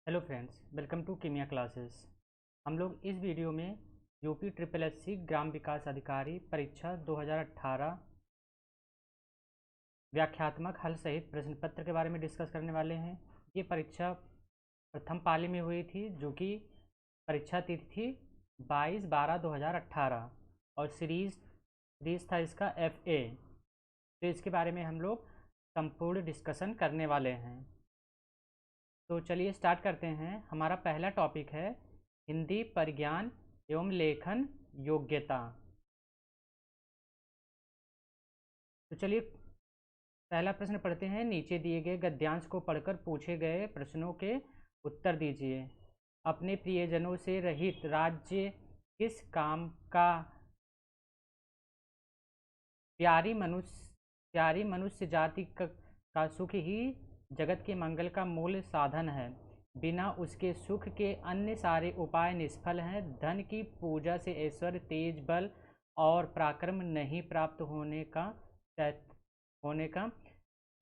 Hello friends, welcome to Kimiya classes. हम लोग इस वीडियो में यूपी ट्रिपल एससी ग्राम विकास अधिकारी परीक्षा 2018 व्याख्यात्मक हल सहित प्रश्न पत्र के बारे में डिस्कस करने वाले हैं। ये परीक्षा प्रथम पाली में हुई थी, जो कि परीक्षा तिथि थी 22/12/2018 और सीरीज था इसका FA। तो इसके बारे में हम लोग संपूर्ण डिस्कशन करने वाले हैं। तो चलिए स्टार्ट करते हैं। हमारा पहला टॉपिक है हिंदी परिज्ञान एवं लेखन योग्यता। तो चलिए पहला प्रश्न पढ़ते हैं। नीचे दिए गए गद्यांश को पढ़कर पूछे गए प्रश्नों के उत्तर दीजिए। अपने प्रियजनों से रहित राज्य किस काम का प्यारी मनुष्य जाति का सुख ही जगत के मंगल का मूल साधन है। बिना उसके सुख के अन्य सारे उपाय निष्फल हैं। धन की पूजा से ऐश्वर्य, तेज, बल और पराक्रम नहीं प्राप्त होने का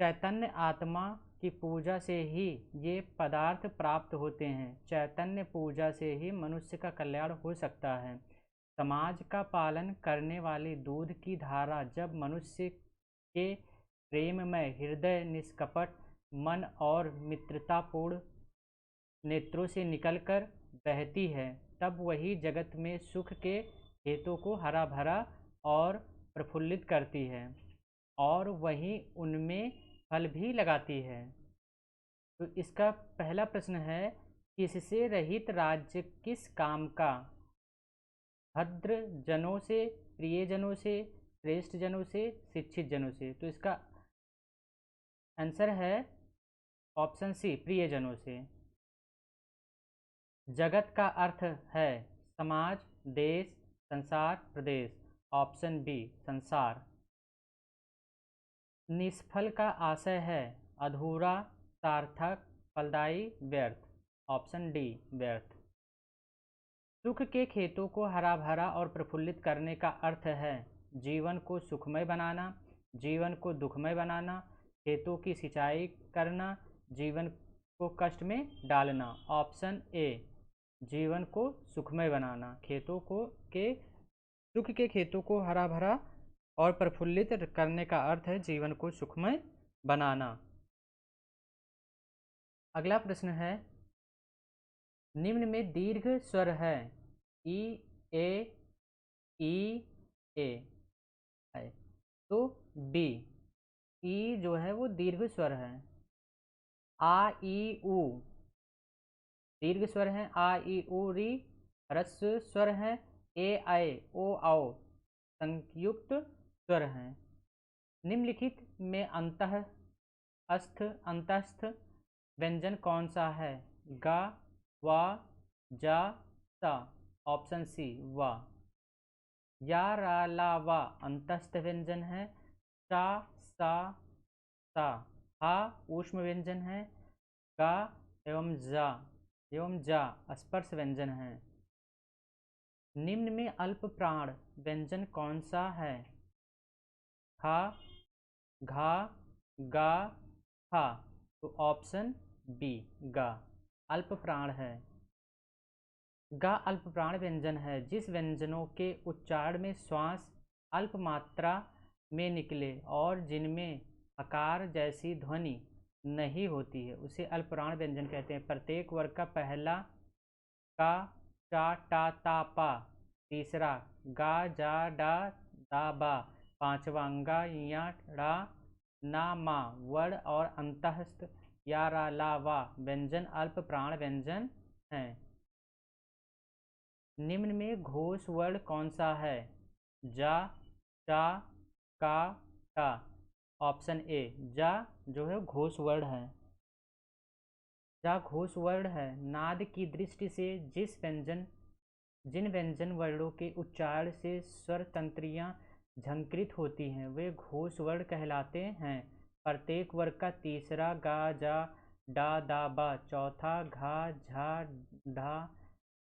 चैतन्य आत्मा की पूजा से ही ये पदार्थ प्राप्त होते हैं। चैतन्य पूजा से ही मनुष्य का कल्याण हो सकता है। समाज का पालन करने वाली दूध की धारा जब मनुष्य के प्रेममय हृदय, निष्कपट मन और मित्रतापूर्ण नेत्रों से निकलकर बहती है, तब वही जगत में सुख के खेतों को हरा भरा और प्रफुल्लित करती है और वही उनमें फल भी लगाती है। तो इसका पहला प्रश्न है, किससे रहित राज्य किस काम का? भद्र जनों से, प्रियजनों से, श्रेष्ठ जनों से, शिक्षित जनों से। तो इसका आंसर है ऑप्शन सी, प्रियजनों से। जगत का अर्थ है समाज, देश, संसार, प्रदेश। ऑप्शन बी, संसार। निष्फल का आशय है अधूरा, सार्थक, फलदायी, व्यर्थ। ऑप्शन डी, व्यर्थ। सुख के खेतों को हरा भरा और प्रफुल्लित करने का अर्थ है जीवन को सुखमय बनाना, जीवन को दुखमय बनाना, खेतों की सिंचाई करना, जीवन को कष्ट में डालना। ऑप्शन ए, जीवन को सुखमय बनाना। सुख के खेतों को हरा भरा और प्रफुल्लित करने का अर्थ है जीवन को सुखमय बनाना। अगला प्रश्न है, निम्न में दीर्घ स्वर है ई, ए, ई, ए है। तो बी, ई जो है वो दीर्घ स्वर है। आ, ई, उ दीर्घ स्वर है। आ, ई, उ, री ह्रस्व स्वर है। ए, ऐ, ओ, औ संयुक्त स्वर हैं। निम्नलिखित में अंतस्थ व्यंजन कौन सा है? गा, वा, जा, सा। ऑप्शन सी, वा। या, रा, ला, वा अंतस्थ व्यंजन है। सा, सा, सा हा ऊष्म व्यंजन है। गा एवं जा स्पर्श व्यंजन है। निम्न में अल्प प्राण व्यंजन कौन सा है? खा, घा, गा, हा। तो ऑप्शन बी, गा अल्प प्राण है। गा अल्प प्राण व्यंजन है। जिस व्यंजनों के उच्चारण में श्वास अल्प मात्रा में निकले और जिनमें हकार जैसी ध्वनि नहीं होती है, उसे अल्पप्राण व्यंजन कहते हैं। प्रत्येक वर्ग का पहला का, चा, टा, ता, पा। तीसरा गा, जा, डा, दा, बा। पांचवा गा, या, डा, ना, मा। वर्ण और अंतस्थ या, रा, ला, वा व्यंजन अल्प प्राण व्यंजन हैं। निम्न में घोष वर्ण कौन सा है? जा, चा, का, टा। ऑप्शन ए, जा जो है घोष वर्ण है। जा घोष वर्ण है। नाद की दृष्टि से जिन व्यंजन वर्णों के उच्चारण से स्वर तंत्रियां झंकृत होती हैं, वे घोष वर्ण कहलाते हैं। प्रत्येक वर्ग का तीसरा गा, जा, डा, दा, बा। चौथा घा, झा, ढा,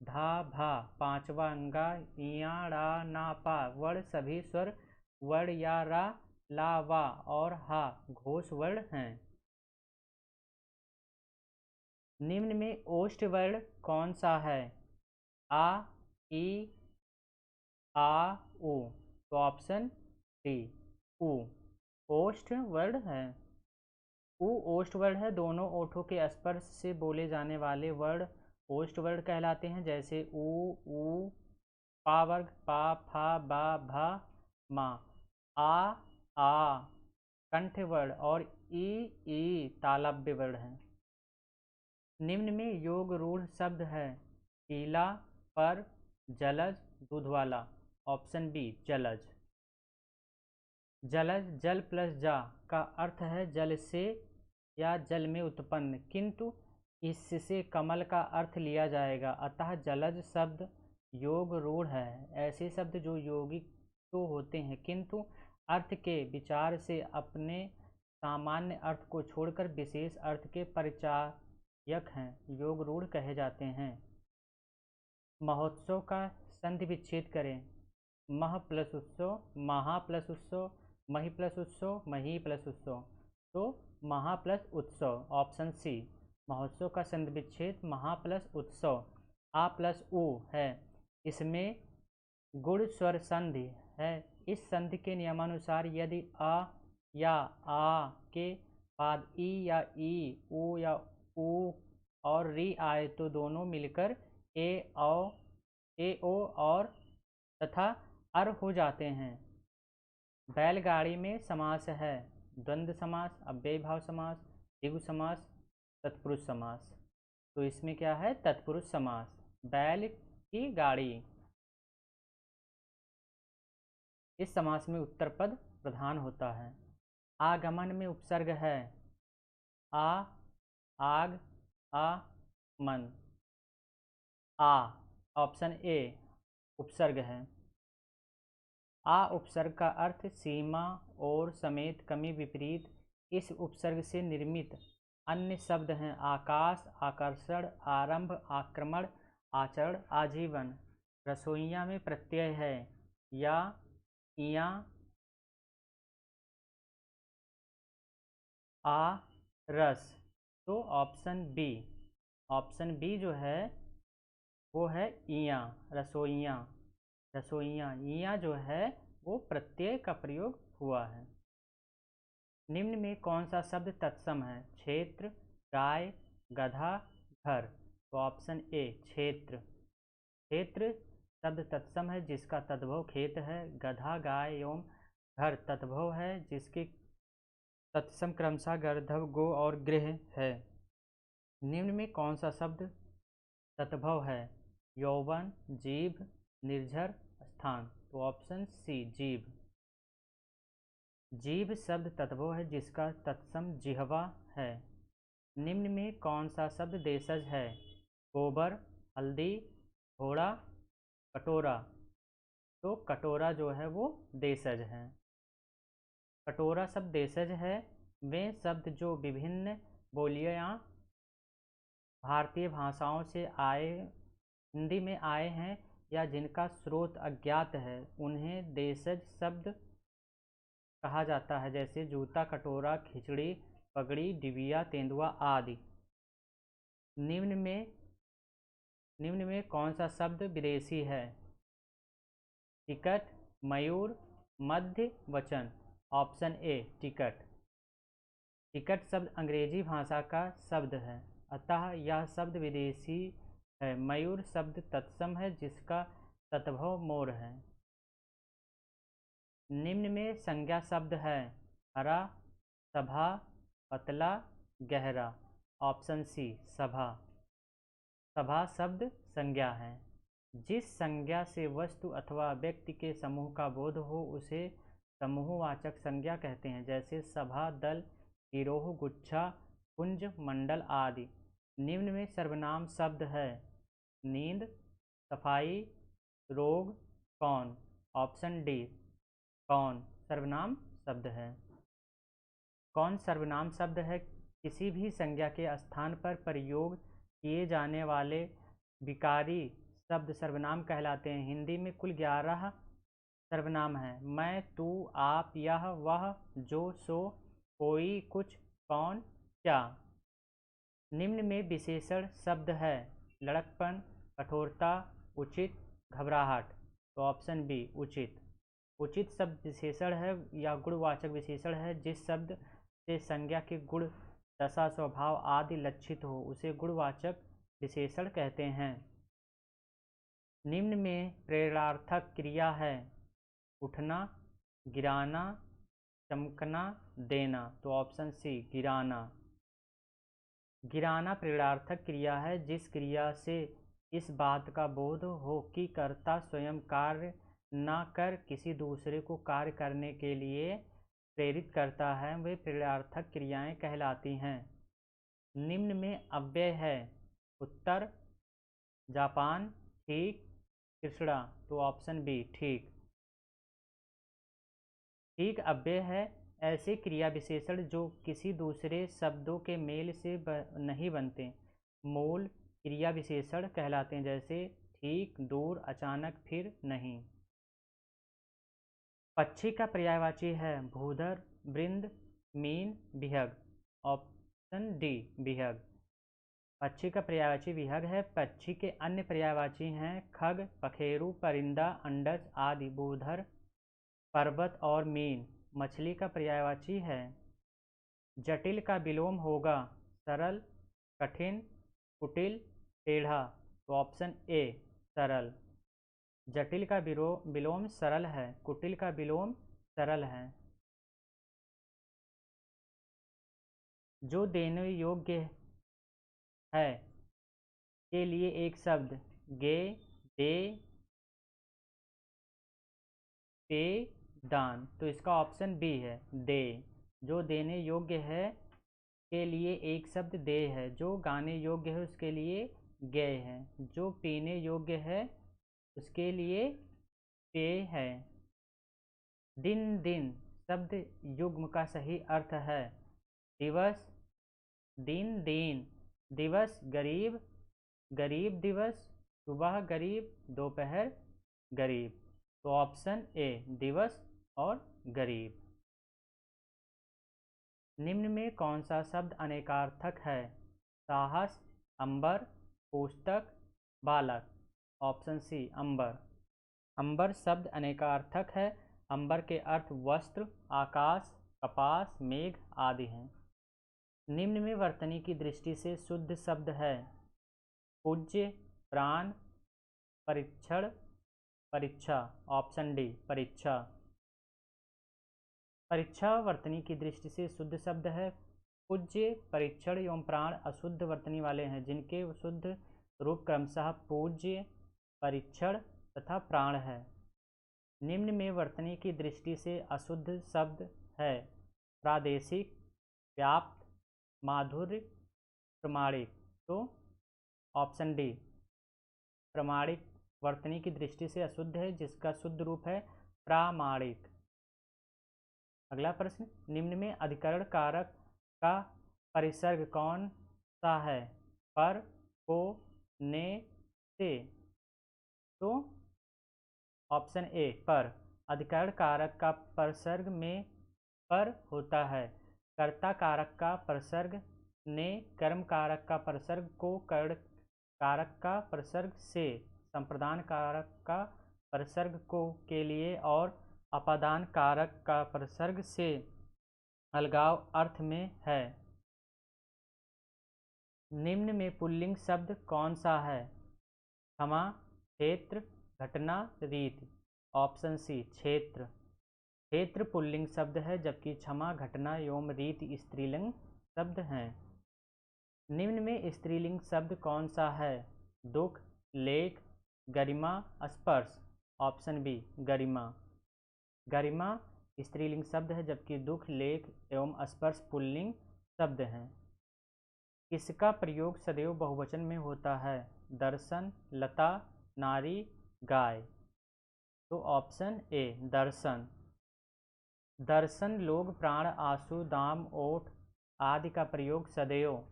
धा, भा। पांचवा गा, या, रा, ना, पा। वर्ण सभी स्वर वर्ण या, रा, ला, वा और हा घोष वर्ण हैं। निम्न में ओष्ठ वर्ण कौन सा है? आ, ई, आ, उ। तो ऑप्शन डी उ ओष्ठ वर्ण है। उ ओष्ठ वर्ण है। दोनों ओठों के स्पर्श से बोले जाने वाले वर्ण ओष्ठ वर्ण कहलाते हैं, जैसे उ, पा वर्ग, पा, फा, बा, भा, मा। आ कंठ वर्ण और ई तालव्य वर्ण है। निम्न में योग रूढ़ शब्द है। पीला, पर, जलज, दूध वाला। ऑप्शन बी जलज। जलज जल प्लस जा का अर्थ है जल से या जल में उत्पन्न, किंतु इससे कमल का अर्थ लिया जाएगा, अतः जलज शब्द योग रूढ़ है। ऐसे शब्द जो यौगिक तो होते हैं किंतु अर्थ के विचार से अपने सामान्य अर्थ को छोड़कर विशेष अर्थ के परिचायक हैं, योग रूढ़ कहे जाते हैं। महोत्सव का संधि विच्छेद करें। मह प्लस उत्सव, महा प्लस उत्सव, मही प्लस उत्सव, मही प्लस उत्सव। तो महा प्लस उत्सव, ऑप्शन सी। महोत्सव का संधि विच्छेद महा प्लस उत्सव। आ प्लस उ है, इसमें गुण स्वर संधि है। इस संधि के नियमानुसार यदि अ या आ के बाद ई या ई, उ या उ और री आए तो दोनों मिलकर ए ओ और तथा अर हो जाते हैं। बैलगाड़ी में समास है। द्वंद्व समास, अव्ययीभाव समास, द्विगु समास, तत्पुरुष समास। तो इसमें क्या है? तत्पुरुष समास। बैल की गाड़ी। इस समास में उत्तर पद प्रधान होता है। आगमन में उपसर्ग है। आ, आग, आ, मन। आ ऑप्शन ए उपसर्ग है। आ उपसर्ग का अर्थ सीमा और समेत, कमी, विपरीत। इस उपसर्ग से निर्मित अन्य शब्द हैं आकाश, आकर्षण, आरंभ, आक्रमण, आचरण, आजीवन। रसोइया में प्रत्यय है या, इया, आ, रस। तो ऑप्शन बी जो है वो है इया, रसोइया। रसोइया इया जो है वो प्रत्यय का प्रयोग हुआ है। निम्न में कौन सा शब्द तत्सम है? क्षेत्र, गाय, गधा, घर। तो ऑप्शन ए क्षेत्र। क्षेत्र शब्द तत्सम है जिसका तद्भव खेत है। गधा गाय एवं घर तद्भव है जिसके तत्सम क्रमशः गर्धव, गो और गृह है। निम्न में कौन सा शब्द तद्भव है? यौवन, जीभ, निर्झर, स्थान। तो ऑप्शन सी जीभ। जीभ शब्द तद्भव है जिसका तत्सम जिह्वा है। निम्न में कौन सा शब्द देशज है? गोबर, हल्दी, घोड़ा, कटोरा। तो कटोरा जो है वो देशज है। कटोरा शब्द देशज है। वे शब्द जो विभिन्न बोलियां भारतीय भाषाओं से आए, हिंदी में आए हैं या जिनका स्रोत अज्ञात है उन्हें देशज शब्द कहा जाता है, जैसे जूता, कटोरा, खिचड़ी, पगड़ी, डिबिया, तेंदुआ आदि। निम्न में कौन सा शब्द विदेशी है? टिकट, मयूर, मध्य वचन। Option A ticket. टिकट शब्द अंग्रेजी भाषा का शब्द है, अतः यह शब्द विदेशी है। मयूर शब्द तत्सम है जिसका तद्भव मोर है। निम्न में संज्ञा शब्द है। हरा, सभा, पतला, गहरा। ऑप्शन सी सभा। सभा शब्द संज्ञा है। जिस संज्ञा से वस्तु अथवा व्यक्ति के समूह का बोध हो उसे समूहवाचक संज्ञा कहते हैं, जैसे सभा, दल, गिरोह, गुच्छा, कुंज, मंडल आदि। निम्न में सर्वनाम शब्द है। नींद, सफाई, रोग, कौन। ऑप्शन डी कौन सर्वनाम शब्द है। कौन सर्वनाम शब्द है? किसी भी संज्ञा के स्थान पर प्रयोग किए जाने वाले विकारी शब्द सर्वनाम कहलाते हैं। हिंदी में कुल 11 सर्वनाम हैं। मैं, तू, आप, यह, वह, जो, सो, कोई, कुछ, कौन, क्या। निम्न में विशेषण शब्द है लड़कपन, कठोरता, उचित, घबराहट। तो ऑप्शन बी उचित। उचित शब्द विशेषण है या गुणवाचक विशेषण है जिस शब्द से संज्ञा के गुण, दशा, स्वभाव आदि लक्षित हो उसे गुणवाचक विशेषण कहते हैं। निम्न में प्रेरणार्थक क्रिया है उठना, गिराना, चमकना, देना। तो ऑप्शन सी गिराना। गिराना प्रेरणार्थक क्रिया है जिस क्रिया से इस बात का बोध हो कि कर्ता स्वयं कार्य न कर किसी दूसरे को कार्य करने के लिए प्रेरित करता है, वे प्रेरणार्थक क्रियाएं कहलाती हैं। निम्न में अव्यय है उत्तर, जापान, ठीक, कृष्णा। तो ऑप्शन बी ठीक। ठीक अव्यय है ऐसे क्रिया विशेषण जो किसी दूसरे शब्दों के मेल से नहीं बनते, मूल क्रिया विशेषण कहलाते हैं, जैसे ठीक, दूर, अचानक, फिर, नहीं। पक्षी का पर्यायवाची है भूधर, वृंद, मीन, विहग। ऑप्शन डी विहग। पक्षी का पर्यायवाची विहग है। पक्षी के अन्य पर्यायवाची हैं खग, पखेरु, परिंदा, अंडज आदि। भूधर, पर्वत और मीन। मछली का पर्यायवाची है जटिल का विलोम होगा सरल, कठिन, कुटिल, टेढ़ा। तो ऑप्शन ए सरल। जटिल का विलोम सरल है, कुटिल का विलोम सरल है। जो देने योग्य है के लिए एक शब्द गे, दे, पे, दान। तो इसका ऑप्शन बी है दे। जो देने योग्य है के लिए एक शब्द दे है, जो गाने योग्य है उसके लिए गे है, जो पीने योग्य है उसके लिए पे है। दिन दिन शब्द युग्म का सही अर्थ है दिवस, दिन, दीन। दिवस गरीब, गरीब दिवस, सुबह गरीब, दोपहर गरीब। तो ऑप्शन ए दिवस और गरीब। निम्न में कौन सा शब्द अनेकार्थक है साहस, अंबर, पुस्तक, बालक। ऑप्शन सी अंबर। अंबर शब्द अनेकार्थक है। अंबर के अर्थ वस्त्र, आकाश, कपास, मेघ आदि हैं। निम्न में वर्तनी की दृष्टि से शुद्ध शब्द है पूज्य, प्राण, परीक्षण, परीक्षा। ऑप्शन डी परीक्षा। परीक्षा वर्तनी की दृष्टि से शुद्ध शब्द है। पूज्य, परीक्षण एवं प्राण अशुद्ध वर्तनी वाले हैं जिनके शुद्ध रूप क्रमशः पूज्य, परीक्षण तथा प्राण है। निम्न में वर्तनी की दृष्टि से अशुद्ध शब्द है प्रादेशिक, व्याप्त, माधुर्य, प्रमाणिक। तो ऑप्शन डी प्रमाणिक वर्तनी की दृष्टि से अशुद्ध है जिसका शुद्ध रूप है प्रामाणिक। अगला प्रश्न, निम्न में अधिकरण कारक का परिसर्ग कौन सा है पर, को, ने, से। तो ऑप्शन ए पर। अधिकरण कारक का परिसर्ग में पर होता है। कर्ता कारक का परिसर्ग ने, कर्म कारक का परिसर्ग को, कर्ण कारक का परिसर्ग से, संप्रदान कारक का परिसर्ग को के लिए और अपादान कारक का परिसर्ग से अलगाव अर्थ में है। निम्न में पुल्लिंग शब्द कौन सा है क्षमा, क्षेत्र, घटना, रीति। ऑप्शन सी क्षेत्र। क्षेत्र पुल्लिंग शब्द है जबकि क्षमा, घटना एवं रीति स्त्रीलिंग शब्द हैं। निम्न में स्त्रीलिंग शब्द कौन सा है दुख, लेख, गरिमा, स्पर्श। ऑप्शन बी गरिमा। गरिमा स्त्रीलिंग शब्द है जबकि दुख, लेख एवं स्पर्श पुल्लिंग शब्द हैं। इसका प्रयोग सदैव बहुवचन में होता है दर्शन, लता, नारी, गाय। तो ऑप्शन ए दर्शन। दर्शन, लोग, प्राण, आंसू, दाम, ओठ आदि का प्रयोग सदैव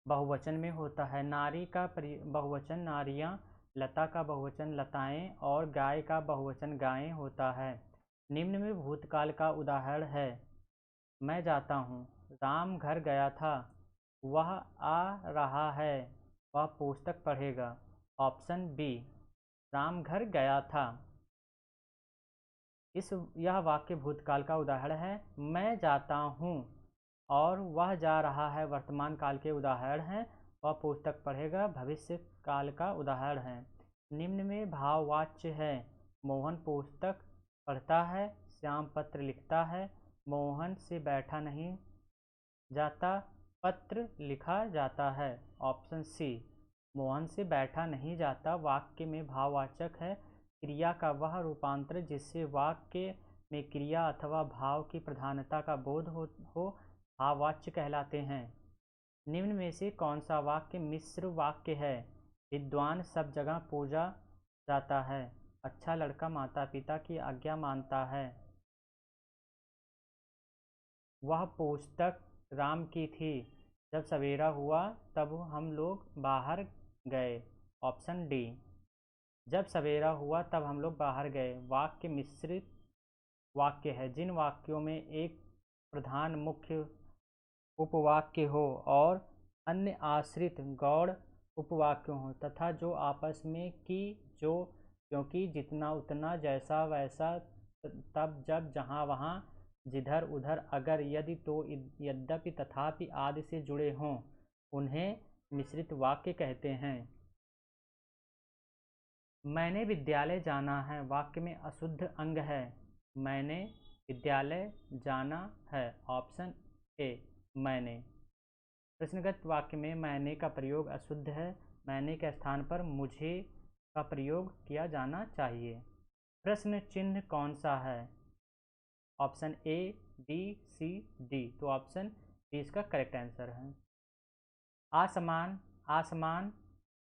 बहुवचन में होता है। नारी का बहुवचन नारियां, लता का बहुवचन लताएं और गाय का बहुवचन गायें होता है। निम्न में भूतकाल का उदाहरण है मैं जाता हूँ, राम घर गया था, वह आ रहा है, वह पुस्तक पढ़ेगा। ऑप्शन बी, राम घर गया था। यह वाक्य भूतकाल का उदाहरण है। मैं जाता हूँ और वह जा रहा है वर्तमान काल के उदाहरण हैं। वह पुस्तक पढ़ेगा भविष्य काल का उदाहरण है। निम्न में भाववाच्य है। मोहन पुस्तक पढ़ता है, श्याम पत्र लिखता है, मोहन से बैठा नहीं जाता, पत्र लिखा जाता है। ऑप्शन सी, मोहन से बैठा नहीं जाता वाक्य में भाववाचक है। क्रिया का वह रूपांतर जिससे वाक्य में क्रिया अथवा भाव की प्रधानता का बोध हो भाववाच्य कहलाते हैं। निम्न में से कौन सा वाक्य मिश्र वाक्य है? विद्वान सब जगह पूजा जाता है, अच्छा लड़का माता पिता की आज्ञा मानता है, वह पुस्तक राम की थी, जब सवेरा हुआ तब हम लोग बाहर गए। ऑप्शन डी, जब सवेरा हुआ तब हम लोग बाहर गए वाक्य मिश्रित वाक्य है। जिन वाक्यों में एक प्रधान मुख्य उपवाक्य हो और अन्य आश्रित गौड़ उपवाक्य हों तथा जो आपस में कि, जो, क्योंकि, जितना उतना, जैसा वैसा, तब जब, जहाँ वहाँ, जिधर उधर, अगर यदि तो यद्यपि तथापि आदि से जुड़े हों उन्हें मिश्रित वाक्य कहते हैं। मैंने विद्यालय जाना है वाक्य में अशुद्ध अंग है। मैंने विद्यालय जाना है। ऑप्शन ए, मैंने। प्रश्नगत वाक्य में मैंने का प्रयोग अशुद्ध है। मैंने के स्थान पर मुझे का प्रयोग किया जाना चाहिए। प्रश्न चिन्ह कौन सा है? Option A, B, C, D. तो ऑप्शन बी इसका करेक्ट आंसर है। आसमान, आसमान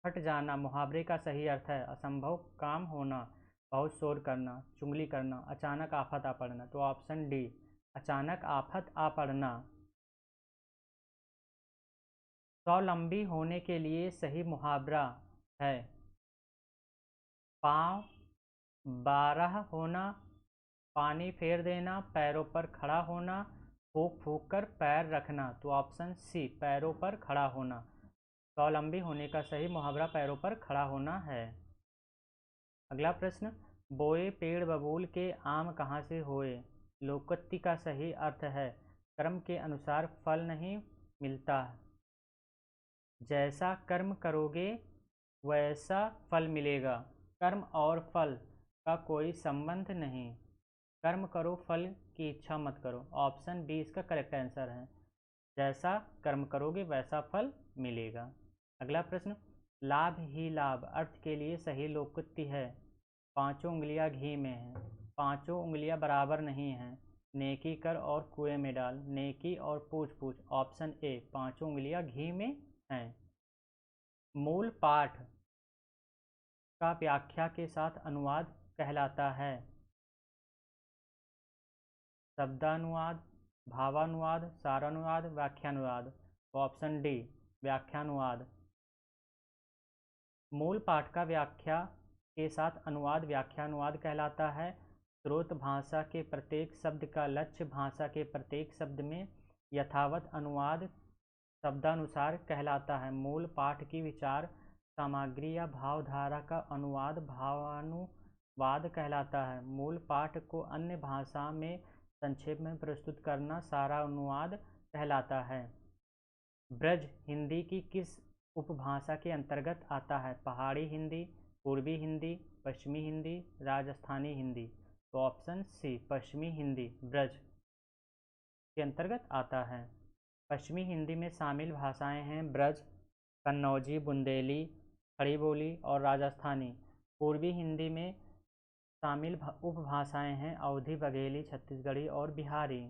फट जाना मुहावरे का सही अर्थ है असंभव काम होना, बहुत शोर करना, चुगली करना, अचानक आफत आ पड़ना। तो ऑप्शन डी, अचानक आफत आ पड़ना। स्वावलंबी होने के लिए सही मुहावरा है पाँव बारह होना, पानी फेर देना, पैरों पर खड़ा होना, फूंक फूंक कर पैर रखना। तो ऑप्शन सी, पैरों पर खड़ा होना। स्वावलंबी होने का सही मुहावरा पैरों पर खड़ा होना है। अगला प्रश्न, बोए पेड़ बबूल के आम कहाँ से होए? लोकोक्ति का सही अर्थ है कर्म के अनुसार फल नहीं मिलता, जैसा कर्म करोगे वैसा फल मिलेगा। कर्म और फल का कोई संबंध नहीं, कर्म करो फल की इच्छा मत करो। ऑप्शन बी इसका करेक्ट आंसर है, जैसा कर्म करोगे वैसा फल मिलेगा। अगला प्रश्न, लाभ ही लाभ अर्थ के लिए सही लोकोक्ति है पांचों उंगलियां घी में हैं, पांचों उंगलियां बराबर नहीं हैं, नेकी कर और कुएं में डाल, नेकी और पूछ पूछ। ऑप्शन ए, पांचों उंगलियां घी में हैं। मूल पाठ का व्याख्या के साथ अनुवाद कहलाता है शब्दानुवाद, भावानुवाद, सारानुवाद, व्याख्यानुवाद। Option D, व्याख्यानुवाद। मूल पाठ का व्याख्या के साथ अनुवाद व्याख्यानुवाद कहलाता है। स्रोत भाषा के प्रत्येक शब्द का लक्ष्य भाषा के प्रत्येक शब्द में यथावत अनुवाद शब्दानुसार कहलाता है। मूल पाठ की विचार सामग्री या भावधारा का अनुवाद भावानुवाद कहलाता है। मूल पाठ को अन्य भाषा में संक्षेप में प्रस्तुत करना सारानुवाद कहलाता है। ब्रज हिंदी की किस उपभाषा के अंतर्गत आता है? पहाड़ी हिंदी, पूर्वी हिंदी, पश्चिमी हिंदी, राजस्थानी हिंदी। तो ऑप्शन सी, पश्चिमी हिंदी ब्रज के अंतर्गत आता है। पश्चिमी हिंदी में शामिल भाषाएं हैं ब्रज, कन्नौजी, बुंदेली, खड़ी बोली और राजस्थानी। पूर्वी हिंदी में शामिल उपभाषाएं हैं अवधी, बघेली, छत्तीसगढ़ी और बिहारी।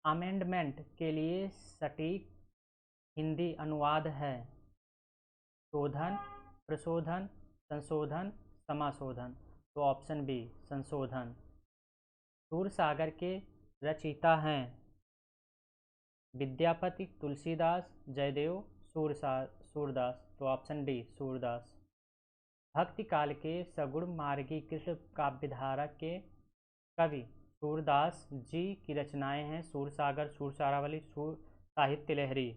अमेंडमेंट के लिए सटीक हिंदी अनुवाद है शोधन, प्रशोधन, संशोधन, समाशोधन। तो ऑप्शन बी, संशोधन। सूरसागर के रचयिता हैं विद्यापति, तुलसीदास, जयदेव, सूरदास। तो ऑप्शन डी, सूरदास। भक्ति काल के सगुण मार्गीकृत काव्यधारा के कवि सूरदास जी की रचनाएं हैं सूरसागर, सूरसारावली, सूर साहित्य लहरी।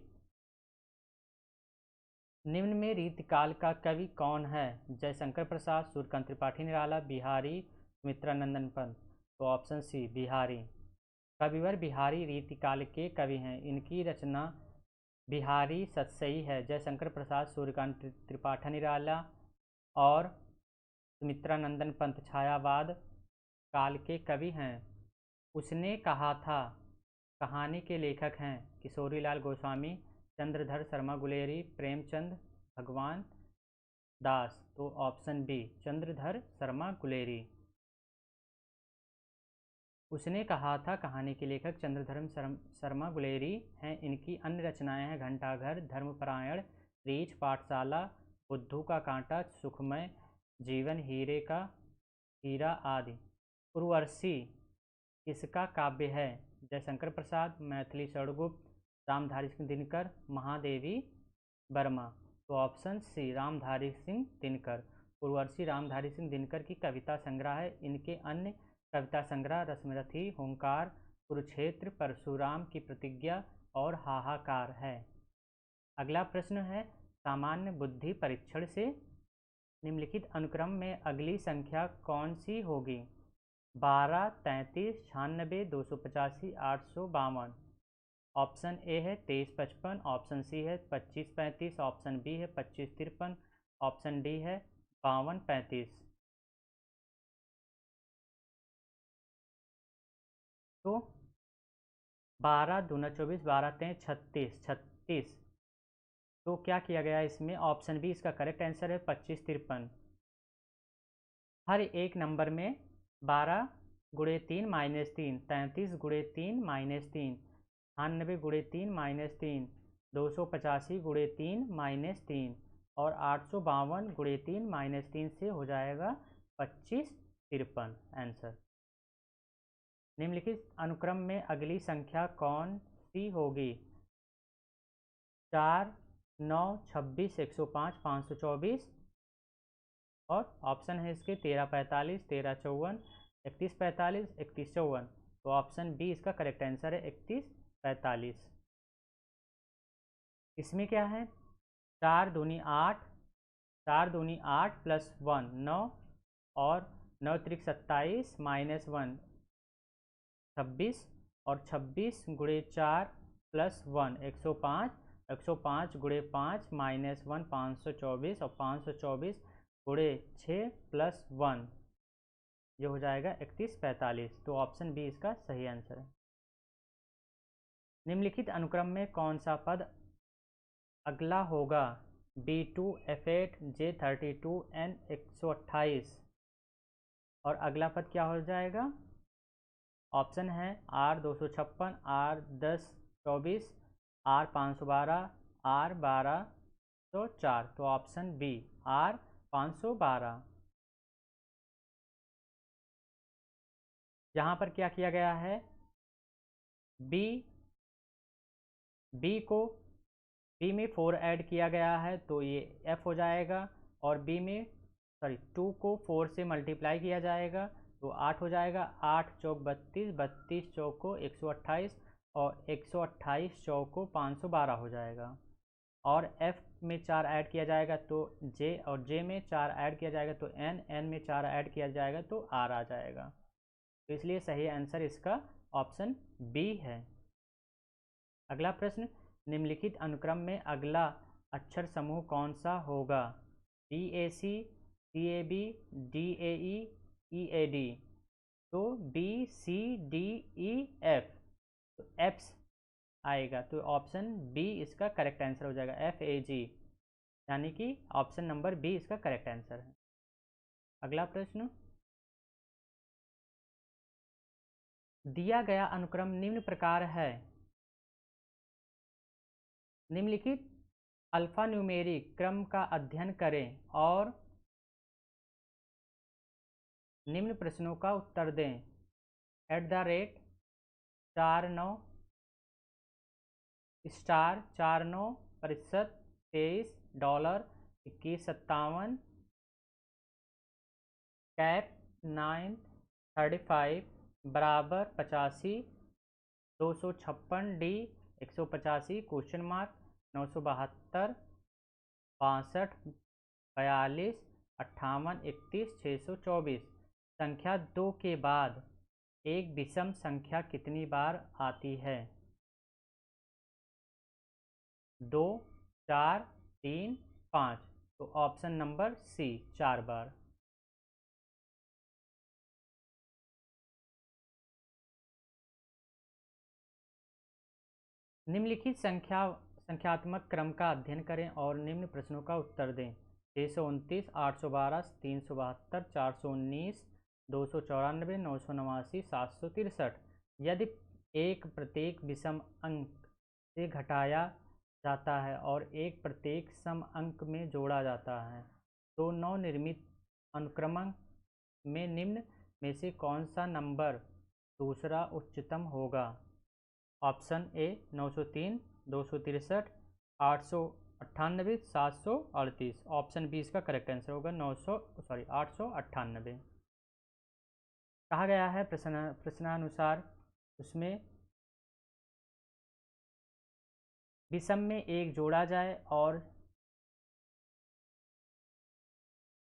निम्न में रीतिकाल का कवि कौन है? जयशंकर प्रसाद, सूर्यकांत त्रिपाठी निराला, बिहारी, सुमित्रानंदन पंत। तो ऑप्शन सी बिहारी। कविवर बिहारी रीतिकाल के कवि हैं। इनकी रचना बिहारी सतसई है। जयशंकर प्रसाद, सूर्यकांत त्रिपाठी निराला और सुमित्रानंदन पंत छायावाद काल के कवि हैं। उसने कहा था कहानी के लेखक हैं किशोरीलाल गोस्वामी, चंद्रधर शर्मा गुलेरी, प्रेमचंद भगवान दास। तो ऑप्शन बी चंद्रधर शर्मा गुलेरी। उसने कहा था कहानी के लेखक चंद्रधर शर्मा गुलेरी हैं। इनकी अन्य रचनाएं हैं घंटाघर, धर्मपरायण, रीछ, पाठशाला, बुद्धू का कांटा, सुखमय जीवन, हीरे का हीरा आदि। उर्वशी किसका काव्य है? जयशंकर प्रसाद, मैथिली षडगुप्त, रामधारी सिंह दिनकर, महादेवी वर्मा। तो ऑप्शन सी रामधारी सिंह दिनकर। उर्वशी रामधारी सिंह दिनकर की कविता संग्रह है। इनके अन्य कविता संग्रह रश्मिरथी, हुंकार, कुरुक्षेत्र, परशुराम की प्रतिज्ञा और हाहाकार है। अगला प्रश्न है सामान्य बुद्धि परीक्षण से निम्नलिखित अनुक्रम में अगली संख्या कौन सी होगी? 12, 33, 96, 285, 852। ऑप्शन ए है 2355, ऑप्शन सी है 2535, ऑप्शन बी है 2553, ऑप्शन डी है 5235। तो 12 दूना 24, 12 तें 36। तो क्या किया गया इसमें? ऑप्शन बी इसका करेक्ट आंसर है 2553। हर एक नंबर में 12 गुणे 3 माइनस 3, 33 गुणे 3 माइनस 3, 98 गुणे 3 माइनस 3, 285 गुणे 3 माइनस 3 और 852 गुणे 3 माइनस 3 से हो जाएगा 2553 आंसर। निम्नलिखित अनुक्रम में अगली संख्या कौन सी होगी? 4, 9, 26, 105, 524 और ऑप्शन है इसके 1345, 1354, 3145, 3154। तो ऑप्शन बी इसका करेक्ट आंसर है 3145। इसमें क्या है? 4 दूनी 8, 4 दूनी 8 प्लस 1 9 और 9 त्रिक 27 माइनस 1 26 और 26 गुणे 4 प्लस 1 105, 105 गुणे 5 माइनस 1 524 और 524 गुणे 6 प्लस 1 ये हो जाएगा 3145। तो ऑप्शन बी इसका सही आंसर है। निम्नलिखित अनुक्रम में कौन सा पद अगला होगा? B2, F8, J32, N 128 और अगला पद क्या हो जाएगा? ऑप्शन है R 256, R 1024, R 512, R 1204। तो ऑप्शन बी R 512। यहाँ पर क्या किया गया है? बी में 4 ऐड किया गया है तो ये F हो जाएगा और बी में 2 को 4 से मल्टीप्लाई किया जाएगा तो 8 हो जाएगा। 8 चौक 32, 32 चौक को 128 और 128 चौक को 512 हो जाएगा। और F में 4 ऐड किया जाएगा तो J और J में 4 ऐड किया जाएगा तो N में 4 ऐड किया जाएगा तो R आ जाएगा। तो इसलिए सही आंसर इसका ऑप्शन बी है। अगला प्रश्न निम्नलिखित अनुक्रम में अगला अक्षर समूह कौन सा होगा? BAC, CAB, DAE, EAD। तो BCDEF तो एप्स आएगा तो ऑप्शन बी इसका करेक्ट आंसर हो जाएगा FAG, यानी कि ऑप्शन नंबर बी इसका करेक्ट आंसर है। अगला प्रश्न दिया गया अनुक्रम निम्न प्रकार है। निम्नलिखित अल्फान्यूमेरिक क्रम का अध्ययन करें और निम्न प्रश्नों का उत्तर दें। @ 49 स्टार 49 प्रतिशत 23 डॉलर 21.57 कैप 9 35 बराबर 85, 256 डी 185 क्वेश्चन मार्क 972 62 42 58 31 624। संख्या 2 के बाद एक विषम संख्या कितनी बार आती है? 2, 4, 3, 5। तो ऑप्शन नंबर सी 4 बार। निम्नलिखित संख्यात्मक क्रम का अध्ययन करें और निम्न प्रश्नों का उत्तर दें। 629, 812, 372, 419, 294, 989, 763। यदि एक प्रत्येक विषम अंक से घटाया जाता है और एक प्रत्येक सम अंक में जोड़ा जाता है तो नवनिर्मित अनुक्रम में निम्न में से कौन सा नंबर दूसरा उच्चतम होगा? Option A 903, 263, 898, 738। ऑप्शन बी इसका करेक्ट आंसर होगा 898। कहा गया है प्रश्नानुसार उसमें विषम में एक जोड़ा जाए और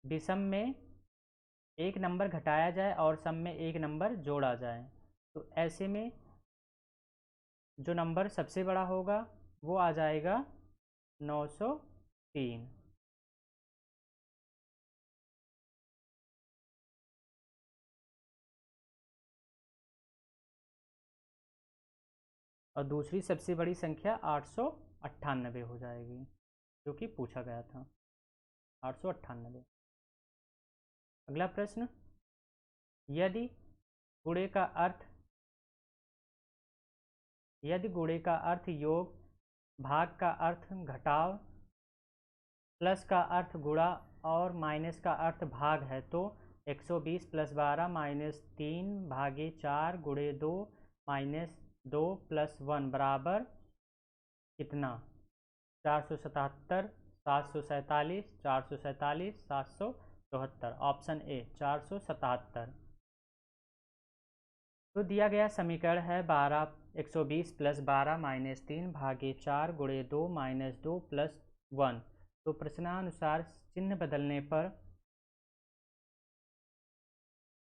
विषम में एक नंबर घटाया जाए और सम में एक नंबर जोड़ा जाए। तो ऐसे में जो नंबर सबसे बड़ा होगा वो आ जाएगा 903। और दूसरी सबसे बड़ी संख्या 898 हो जाएगी जो कि पूछा गया था 898। अगला प्रश्न, यदि गुणे का अर्थ योग, भाग का अर्थ घटाव, प्लस का अर्थ गुणा और माइनस का अर्थ भाग है तो 120 + 12 - 3 भागे 4 गुणे 2 - 2 + 1 बराबर कितना? 477, 747, 447, 774। Option A 477। तो दिया गया समीकरण है 120 + 12 - 3 भागे 4 गुणे 2 - 2 + 1। तो प्रश्नानुसार चिन्ह बदलने पर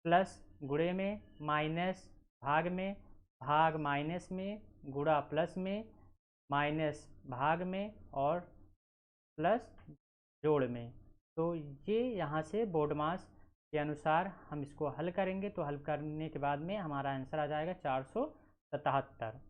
प्लस गुणे में, माइनस भाग में, भाग माइनस में, गुणा प्लस में, माइनस भाग में और प्लस जोड़ में। तो ये यहाँ से बोर्ड मास के अनुसार हम इसको हल करेंगे तो हल करने के बाद में हमारा आंसर आ जाएगा 477।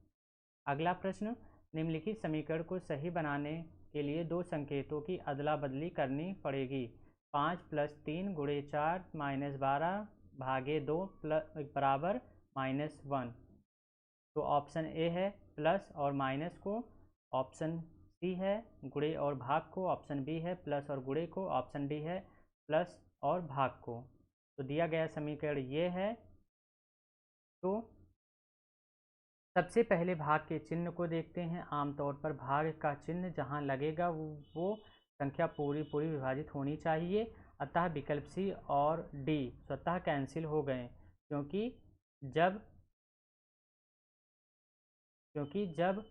अगला प्रश्न, निम्नलिखित समीकरण को सही बनाने के लिए दो संकेतों की अदला बदली करनी पड़ेगी। 5 + 3 गुणे 4 - 12 भागे 2 बराबर -1। तो ऑप्शन ए है प्लस और माइनस को, ऑप्शन सी है गुणे और भाग को, ऑप्शन बी है प्लस और गुणे को, ऑप्शन डी है प्लस और भाग को। तो दिया गया समीकरण ये है। तो सबसे पहले भाग के चिन्ह को देखते हैं। आमतौर पर भाग का चिन्ह जहां लगेगा वो संख्या पूरी विभाजित होनी चाहिए। अतः विकल्प सी और डी स्वतः कैंसिल हो गए क्योंकि जब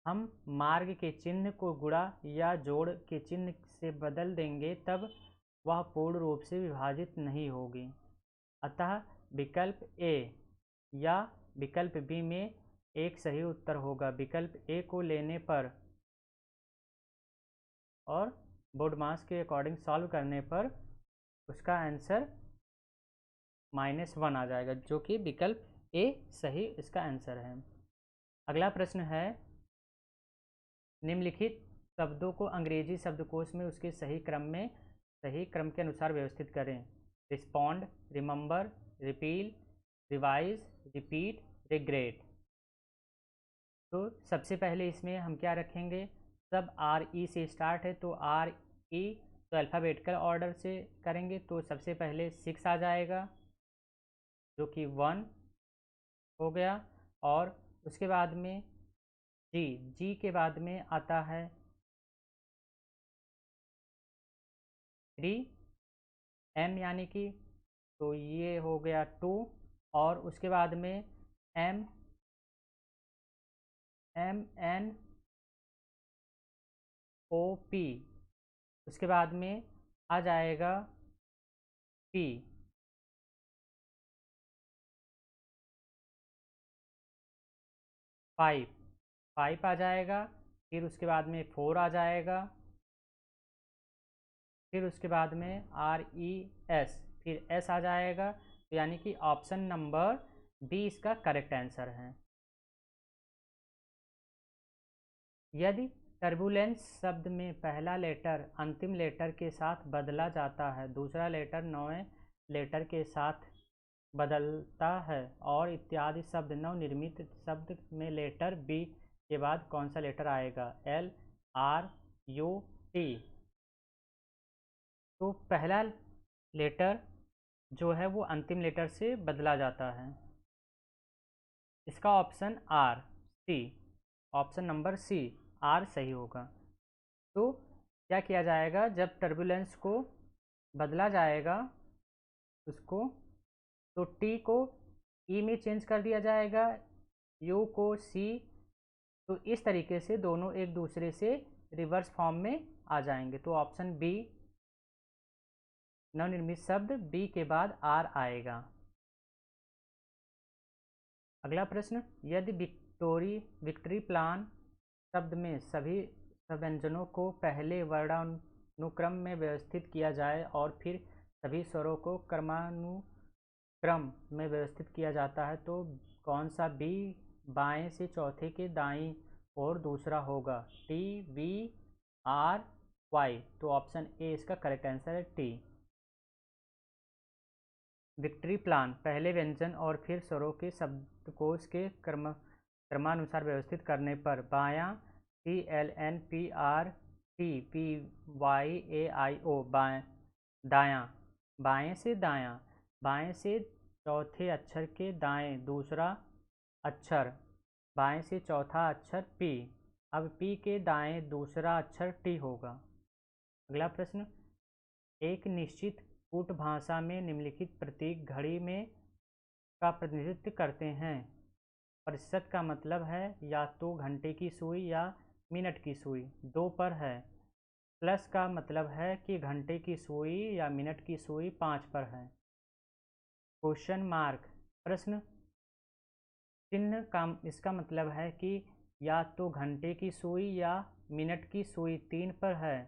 हम मार्ग के चिन्ह को गुणा या जोड़ के चिन्ह से बदल देंगे तब वह पूर्ण रूप से विभाजित नहीं होगी। अतः विकल्प ए या विकल्प बी में एक सही उत्तर होगा। विकल्प ए को लेने पर और बोर्ड मास के अकॉर्डिंग सॉल्व करने पर उसका आंसर -1 आ जाएगा जो कि विकल्प ए सही इसका आंसर है। अगला प्रश्न है, निम्नलिखित शब्दों को अंग्रेजी शब्दकोश में उसके सही क्रम के अनुसार व्यवस्थित करें। Respond, remember, repeal, revise, repeat, regret. तो सबसे पहले इसमें हम क्या रखेंगे, सब आर ई से स्टार्ट है तो आर ई तो अल्फ़ाबेटिकल ऑर्डर से करेंगे तो सबसे पहले 6 आ जाएगा जो कि 1 हो गया। और उसके बाद में जी के बाद में आता है 3 एम यानी कि, तो ये हो गया 2 और उसके बाद में एम एन ओ पी, उसके बाद में आ जाएगा पी, पाइप आ जाएगा। फिर उसके बाद में 4 आ जाएगा। फिर उसके बाद में आर ई एस, फिर एस आ जाएगा। तो यानी कि ऑप्शन नंबर बी इसका करेक्ट आंसर है। यदि टर्बुलेंस शब्द में पहला लेटर अंतिम लेटर के साथ बदला जाता है, दूसरा लेटर नए लेटर के साथ बदलता है और इत्यादि शब्द नवनिर्मित शब्द में लेटर बी के बाद कौन सा लेटर आएगा? L, R, U, T. तो पहला लेटर जो है वो अंतिम लेटर से बदला जाता है। इसका option R C, option number C R सही होगा। तो क्या किया जाएगा, जब टर्बुलेंस को बदला जाएगा उसको, तो टी को ई में चेंज कर दिया जाएगा, यू को सी। तो इस तरीके से दोनों एक दूसरे से रिवर्स फॉर्म में आ जाएंगे। तो ऑप्शन बी, नवनिर्मित शब्द बी के बाद आर आएगा। अगला प्रश्न, यदि विक्ट्री प्लान शब्द में सभी व्यंजनों को पहले वर्णानुक्रम में व्यवस्थित किया जाए और फिर सभी स्वरों को क्रम में व्यवस्थित किया जाता है, तो कौन सा बी बाएं से चौथे के दाईं और दूसरा होगा? T, V, R, Y. तो ऑप्शन ए इसका करेक्ट आंसर है, टी। विक्ट्री प्लान पहले व्यंजन और फिर स्वरों के शब्दकोश के क्रमानुसार व्यवस्थित करने पर बायां C L N P R T P Y A I O, दायां, बाएं से दायां, बाएं से चौथे अक्षर के दाएं दूसरा अक्षर, बाएं से चौथा अक्षर पी। अब पी के दाएं दूसरा अक्षर टी होगा। अगला प्रश्न, एक निश्चित कूट भाषा में निम्नलिखित प्रतीक घड़ी में का प्रतिनिधित्व करते हैं। प्रतिशत का मतलब है या तो घंटे की सुई या मिनट की सुई, 2 पर है। प्लस का मतलब है कि घंटे की सुई या मिनट की सुई 5 पर है। क्वेश्चन मार्क प्रश्न चिन्ह का इसका मतलब है कि या तो घंटे की सुई या मिनट की सुई 3 पर है।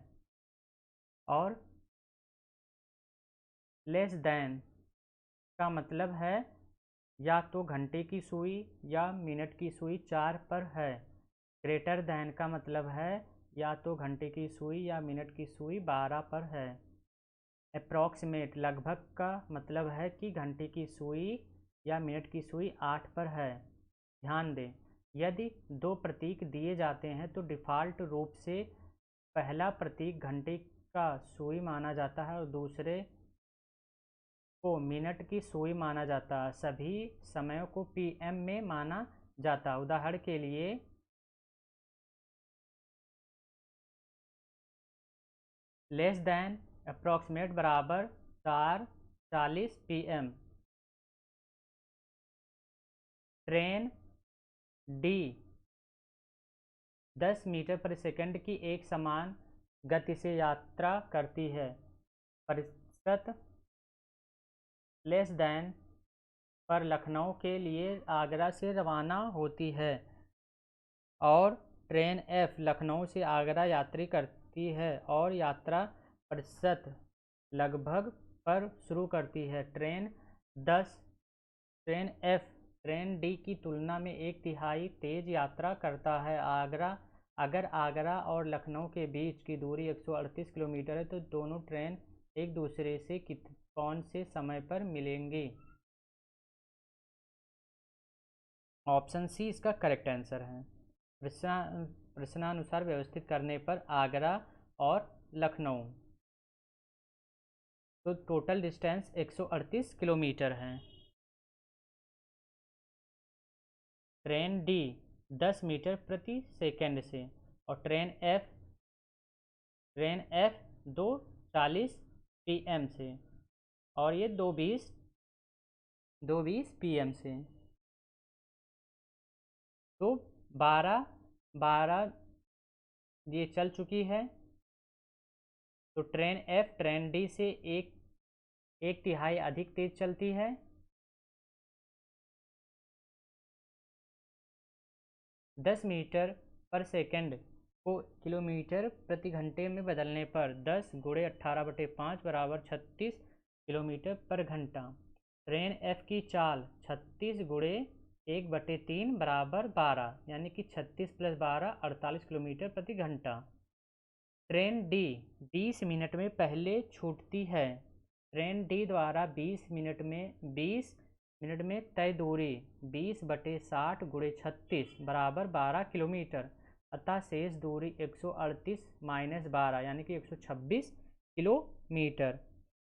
और लेस देन का मतलब है या तो घंटे की सुई या मिनट की सुई 4 पर है। ग्रेटर देन का मतलब है या तो घंटे की सुई या मिनट की सुई 12 पर है। अप्रॉक्सीमेट लगभग का मतलब है कि घंटे की सुई या मिनट की सुई 8 पर है। ध्यान दें, यदि 2 प्रतीक दिए जाते हैं तो डिफ़ॉल्ट रूप से पहला प्रतीक घंटे का सुई माना जाता है और दूसरे को मिनट की सुई माना जाता है। सभी समयों को पीएम में माना जाता है। उदाहरण के लिए लेस देन अप्रॉक्सीमेट बराबर 4:40 PM। ट्रेन डी 10 मीटर प्रति सेकंड की एक समान गति से यात्रा करती है। प्रतिशत लेस देन पर लखनऊ के लिए आगरा से रवाना होती है और ट्रेन एफ लखनऊ से आगरा यात्री करती है और यात्रा प्रतिशत लगभग पर शुरू करती है। ट्रेन एफ ट्रेन डी की तुलना में 1/3 तेज यात्रा करता है। अगर आगरा और लखनऊ के बीच की दूरी 138 किलोमीटर है तो दोनों ट्रेन एक दूसरे से कौन से समय पर मिलेंगी? ऑप्शन सी इसका करेक्ट आंसर है। प्रश्नानुसार व्यवस्थित करने पर आगरा और लखनऊ, तो टोटल डिस्टेंस 138 किलोमीटर है। ट्रेन डी 10 मीटर प्रति सेकंड से और ट्रेन एफ 2:40 PM से और ये 2:20 2:20 PM से। तो 12 ये चल चुकी है। तो ट्रेन F ट्रेन D से एक तिहाई अधिक तेज चलती है। 10 मीटर पर सेकंड को किलोमीटर प्रति घंटे में बदलने पर 10 × 18/5 बराबर 36 किलोमीटर पर घंटा। ट्रेन F की चाल 36 × 1/3 बराबर 12, यानी कि 36 + 12 48 किलोमीटर प्रति घंटा। ट्रेन D 20 मिनट में पहले छूटती है। ट्रेन D द्वारा 20 मिनट में तय दूरी 20/60 × 36 बराबर 12 किलोमीटर, अतः शेष दूरी 138 - 12 यानी कि 126 किलोमीटर।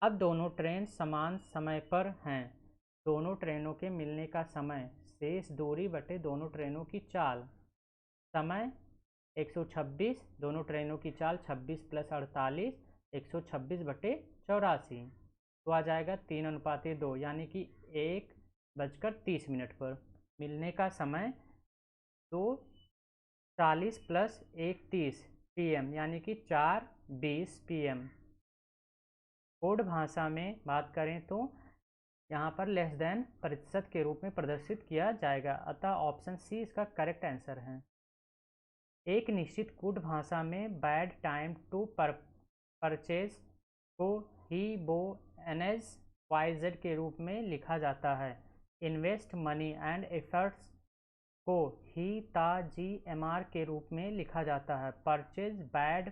अब दोनों ट्रेन समान समय पर हैं। दोनों ट्रेनों के मिलने का समय शेष दूरी बटे दोनों ट्रेनों की चाल। समय 126, दोनों ट्रेनों की चाल 26 + 48 126/84। तो आ जाएगा 3:2, यानी कि 1:30 पर। मिलने का समय 2:40 + 1:30 PM, यानी कि 4:20 PM। कोड भाषा में बात करें तो यहाँ पर लेस देन प्रतिशत के रूप में प्रदर्शित किया जाएगा, अतः ऑप्शन सी इसका करेक्ट आंसर है। एक निश्चित कोड भाषा में बैड टाइम टू परचेज को ही बो एनएज YZ के रूप में लिखा जाता है। इन्वेस्ट मनी एंड एफर्ट्स को ही ताजी MR के रूप में लिखा जाता है। परचेज बैड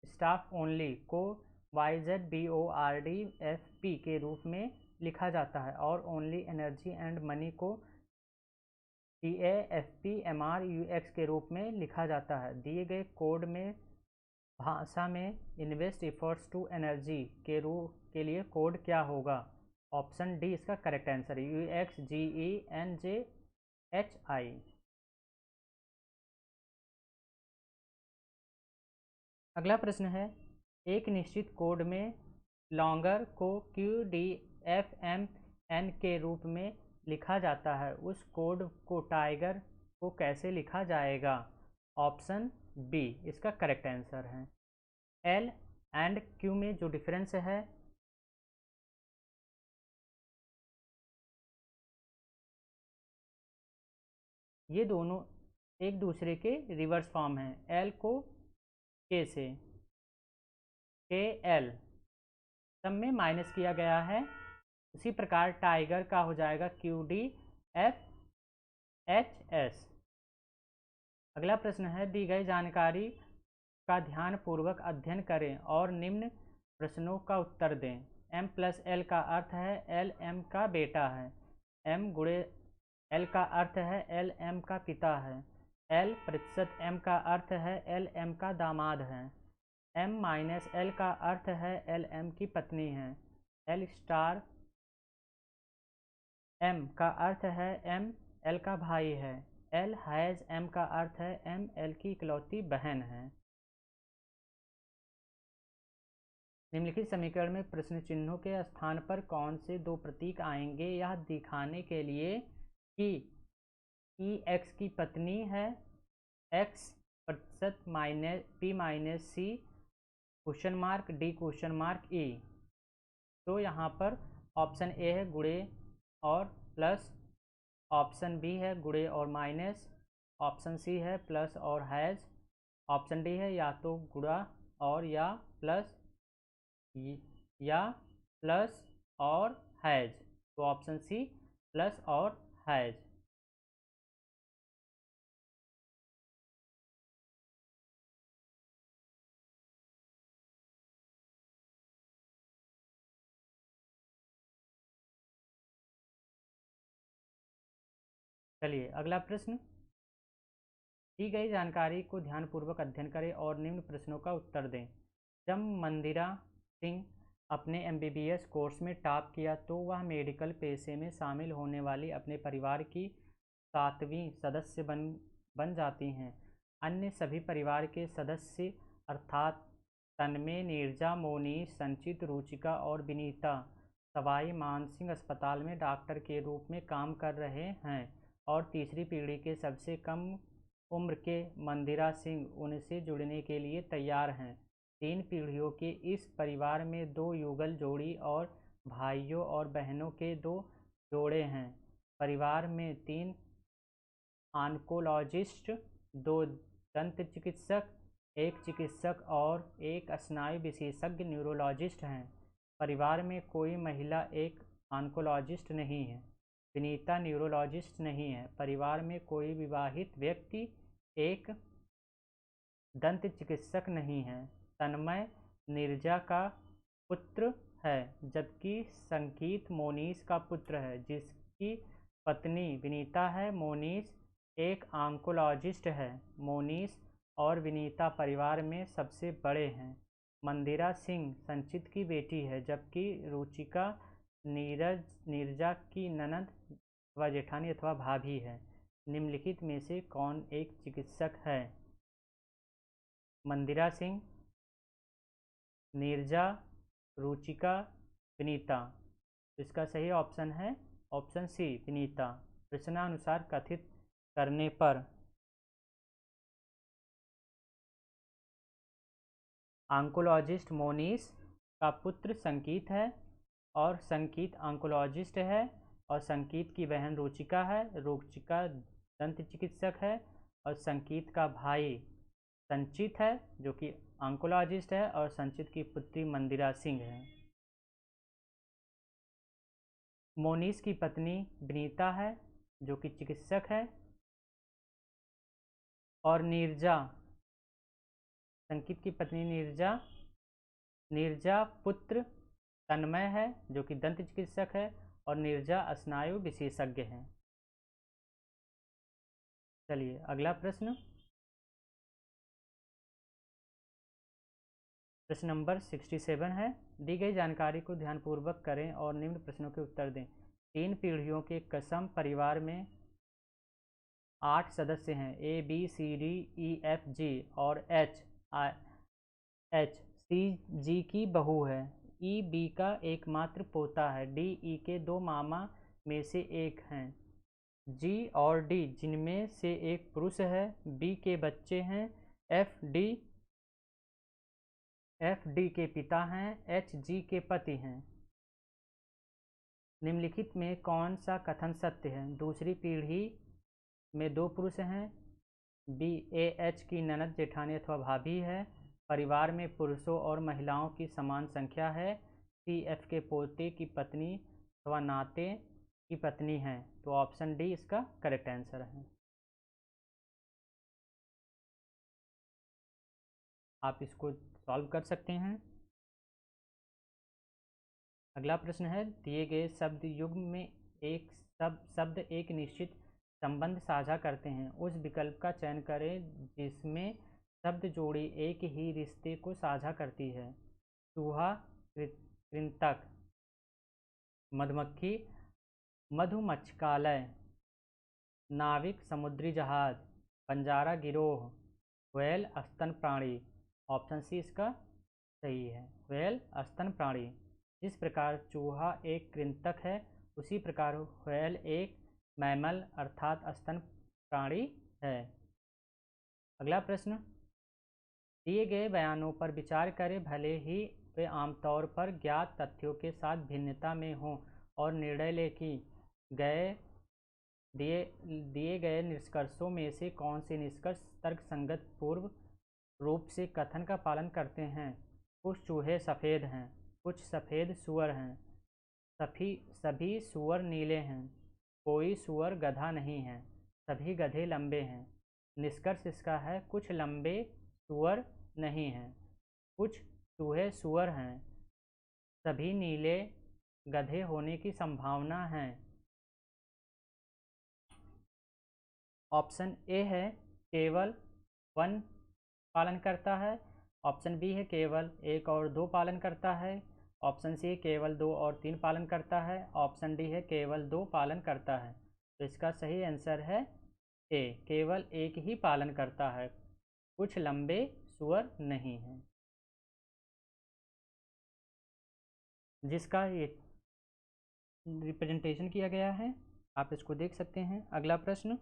स्टाफ ओनली को YZBORDFP के रूप में लिखा जाता है और ओनली एनर्जी एंड मनी को TAFPMRUX के रूप में लिखा जाता है। दिए गए कोड में भाषा में इन्वेस्ट एफर्ट्स टू एनर्जी के लिए कोड क्या होगा? ऑप्शन डी इसका करेक्ट आंसर है, UXGENJHI। अगला प्रश्न है, एक निश्चित कोड में लॉन्गर को QDFMN के रूप में लिखा जाता है, उस कोड को टाइगर को कैसे लिखा जाएगा? ऑप्शन बी इसका करेक्ट आंसर है। L एंड Q में जो डिफरेंस है ये दोनों एक दूसरे के रिवर्स फॉर्म हैं। L को K से KL सब में माइनस किया गया है, उसी प्रकार टाइगर का हो जाएगा QDFHS। अगला प्रश्न है, दी गई जानकारी का ध्यानपूर्वक अध्ययन करें और निम्न प्रश्नों का उत्तर दें। M + L का अर्थ है L M का बेटा है। M × L का अर्थ है L M का पिता है। L % M का अर्थ है L M का दामाद है। M - L का अर्थ है L M की पत्नी है। L M का अर्थ है M L का भाई है। L M का अर्थ है M L की इकलौती बहन है। निम्नलिखित समीकरण में प्रश्न चिन्हों के स्थान पर कौन से दो प्रतीक आएंगे, यह दिखाने के लिए कि E X की पत्नी है, X % P - C $D E। तो यहाँ पर ऑप्शन ए है गुणे और प्लस, ऑप्शन बी है गुणे और माइनस, ऑप्शन सी है प्लस और हैज़, ऑप्शन डी है या तो गुणा और या प्लस और हैज़। तो ऑप्शन सी प्लस और हैज़। चलिए अगला प्रश्न, दी गई जानकारी को ध्यानपूर्वक अध्ययन करें और निम्न प्रश्नों का उत्तर दें। जब मंदिरा सिंह अपने MBBS कोर्स में टॉप किया तो वह मेडिकल पेशे में शामिल होने वाली अपने परिवार की 7वीं सदस्य बन जाती हैं। अन्य सभी परिवार के सदस्य अर्थात तन्मय, नीरजा, मोनीश, संचित, रुचिका और विनीता सवाई मानसिंह अस्पताल में डॉक्टर के रूप में काम कर रहे हैं और तीसरी पीढ़ी के सबसे कम उम्र के मंदिरा सिंह उनसे जुड़ने के लिए तैयार हैं। 3 पीढ़ियों के इस परिवार में 2 युगल जोड़ी और भाइयों और बहनों के 2 जोड़े हैं। परिवार में 3 ऑन्कोलॉजिस्ट, 2 दंत चिकित्सक, 1 चिकित्सक और 1 स्नायु विशेषज्ञ न्यूरोलॉजिस्ट हैं। परिवार में कोई महिला एक ऑन्कोलॉजिस्ट नहीं है। विनीता न्यूरोलॉजिस्ट नहीं है। परिवार में कोई विवाहित व्यक्ति एक दंत चिकित्सक नहीं है। तन्मय नीरजा का पुत्र है, जबकि संकीत मोनीश का पुत्र है, जिसकी पत्नी विनीता है। मोनीश एक ऑन्कोलॉजिस्ट है। मोनीश और विनीता परिवार में सबसे बड़े हैं। मंदिरा सिंह संचित की बेटी है, जबकि रुचिका नीरजा की ननद व जेठानी अथवा भाभी है। निम्नलिखित में से कौन एक चिकित्सक है? मंदिरा सिंह, नीरजा, रुचिका, विनीता। इसका सही ऑप्शन है ऑप्शन सी, विनीता। प्रश्नानुसार कथित करने पर ऑन्कोलॉजिस्ट मोनीश का पुत्र संकीत है और संकीत ऑन्कोलॉजिस्ट है, और संकीत की बहन रुचिका है। रुचिका दंत चिकित्सक है और संकीत का भाई संचित है, जो कि ऑन्कोलॉजिस्ट है, और संचित की पुत्री मंदिरा सिंह है। मोनीश की पत्नी विनीता है, जो कि चिकित्सक है, और नीरजा, संकीत की पत्नी नीरजा पुत्र तन्मय है, जो कि दंत चिकित्सक है, और नीरजा स्नायु विशेषज्ञ है। चलिए अगला प्रश्न, प्रश्न नंबर 67 है। दी गई जानकारी को ध्यानपूर्वक करें और निम्न प्रश्नों के उत्तर दें। 3 पीढ़ियों के कसम परिवार में 8 सदस्य हैं। A B C D E F G और एच सी जी की बहू है। ई बी का एकमात्र पोता है। डी ई के 2 मामा में से एक हैं। जी और डी जिनमें से एक पुरुष है। बी के बच्चे हैं। एफ डी के पिता हैं। एच जी के पति हैं। निम्नलिखित में कौन सा कथन सत्य है? दूसरी पीढ़ी में 2 पुरुष हैं। बी ए एच की ननद जेठानी अथवा भाभी है। परिवार में पुरुषों और महिलाओं की समान संख्या है। सी एफ के पोते की पत्नी अथवा नाते की पत्नी है। तो ऑप्शन डी इसका करेक्ट आंसर है। आप इसको सॉल्व कर सकते हैं। अगला प्रश्न है, दिए गए शब्द युग्म में एक शब्द एक निश्चित संबंध साझा करते हैं। उस विकल्प का चयन करें जिसमें शब्द जोड़ी एक ही रिश्ते को साझा करती है। चूहा कृंतक, मधुमक्खी मधुमक्षकालय, नाविक समुद्री जहाज, बंजारा गिरोह, व्हेल स्तन प्राणी। ऑप्शन सी इसका सही है, व्हेल स्तन प्राणी। जिस प्रकार चूहा एक कृंतक है, उसी प्रकार व्हेल एक मैमल अर्थात स्तन प्राणी है। अगला प्रश्न, दिए गए बयानों पर विचार करें, भले ही वे आमतौर पर ज्ञात तथ्यों के साथ भिन्नता में हों, और निर्णय लें कि दिए गए निष्कर्षों में से कौन से निष्कर्ष तर्कसंगत पूर्व रूप से कथन का पालन करते हैं। कुछ चूहे सफ़ेद हैं, कुछ सफ़ेद सूअर हैं, सभी सूअर नीले हैं, कोई सूअर गधा नहीं है, सभी गधे लंबे हैं। निष्कर्ष इसका है कुछ लंबे सूअर नहीं हैं, कुछ चूहे सूअर हैं, सभी नीले गधे होने की संभावना है। ऑप्शन ए है केवल 1 पालन करता है। ऑप्शन बी है केवल 1 और 2 पालन करता है। ऑप्शन सी केवल 2 और 3 पालन करता है। ऑप्शन डी है केवल 2 पालन करता है। तो इसका सही आंसर है ए, केवल 1 ही पालन करता है, कुछ लंबे सूअर नहीं हैं। जिसका ये रिप्रेजेंटेशन किया गया है, आप इसको देख सकते हैं। अगला प्रश्न,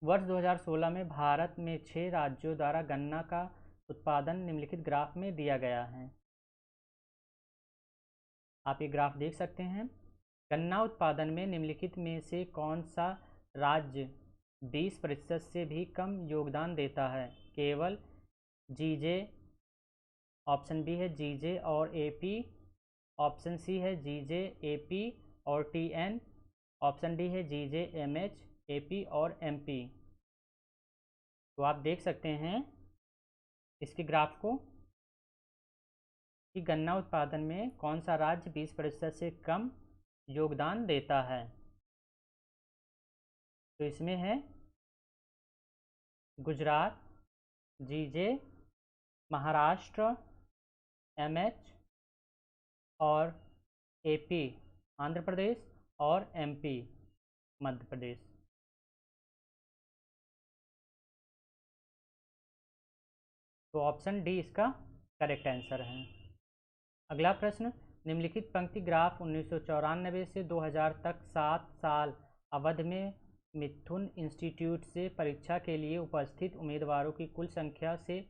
वर्ष 2016 में भारत में 6 राज्यों द्वारा गन्ना का उत्पादन निम्नलिखित ग्राफ में दिया गया है। आप ये ग्राफ देख सकते हैं। गन्ना उत्पादन में निम्नलिखित में से कौन सा राज्य 20% से भी कम योगदान देता है? केवल जीजे, ऑप्शन बी है जीजे और एपी, ऑप्शन सी है जीजे एपी और टीएन, ऑप्शन डी है जीजे एमएच एपी और एमपी। तो आप देख सकते हैं इसके ग्राफ को कि गन्ना उत्पादन में कौन सा राज्य 20% से कम योगदान देता है। तो इसमें है गुजरात, जीजे, महाराष्ट्र, एमएच और एपी आंध्र प्रदेश और एमपी मध्य प्रदेश। तो ऑप्शन डी इसका करेक्ट आंसर है। अगला प्रश्न, निम्नलिखित पंक्ति ग्राफ 1994 से 2000 तक 7 साल अवधि में मिथुन इंस्टीट्यूट से परीक्षा के लिए उपस्थित उम्मीदवारों की कुल संख्या से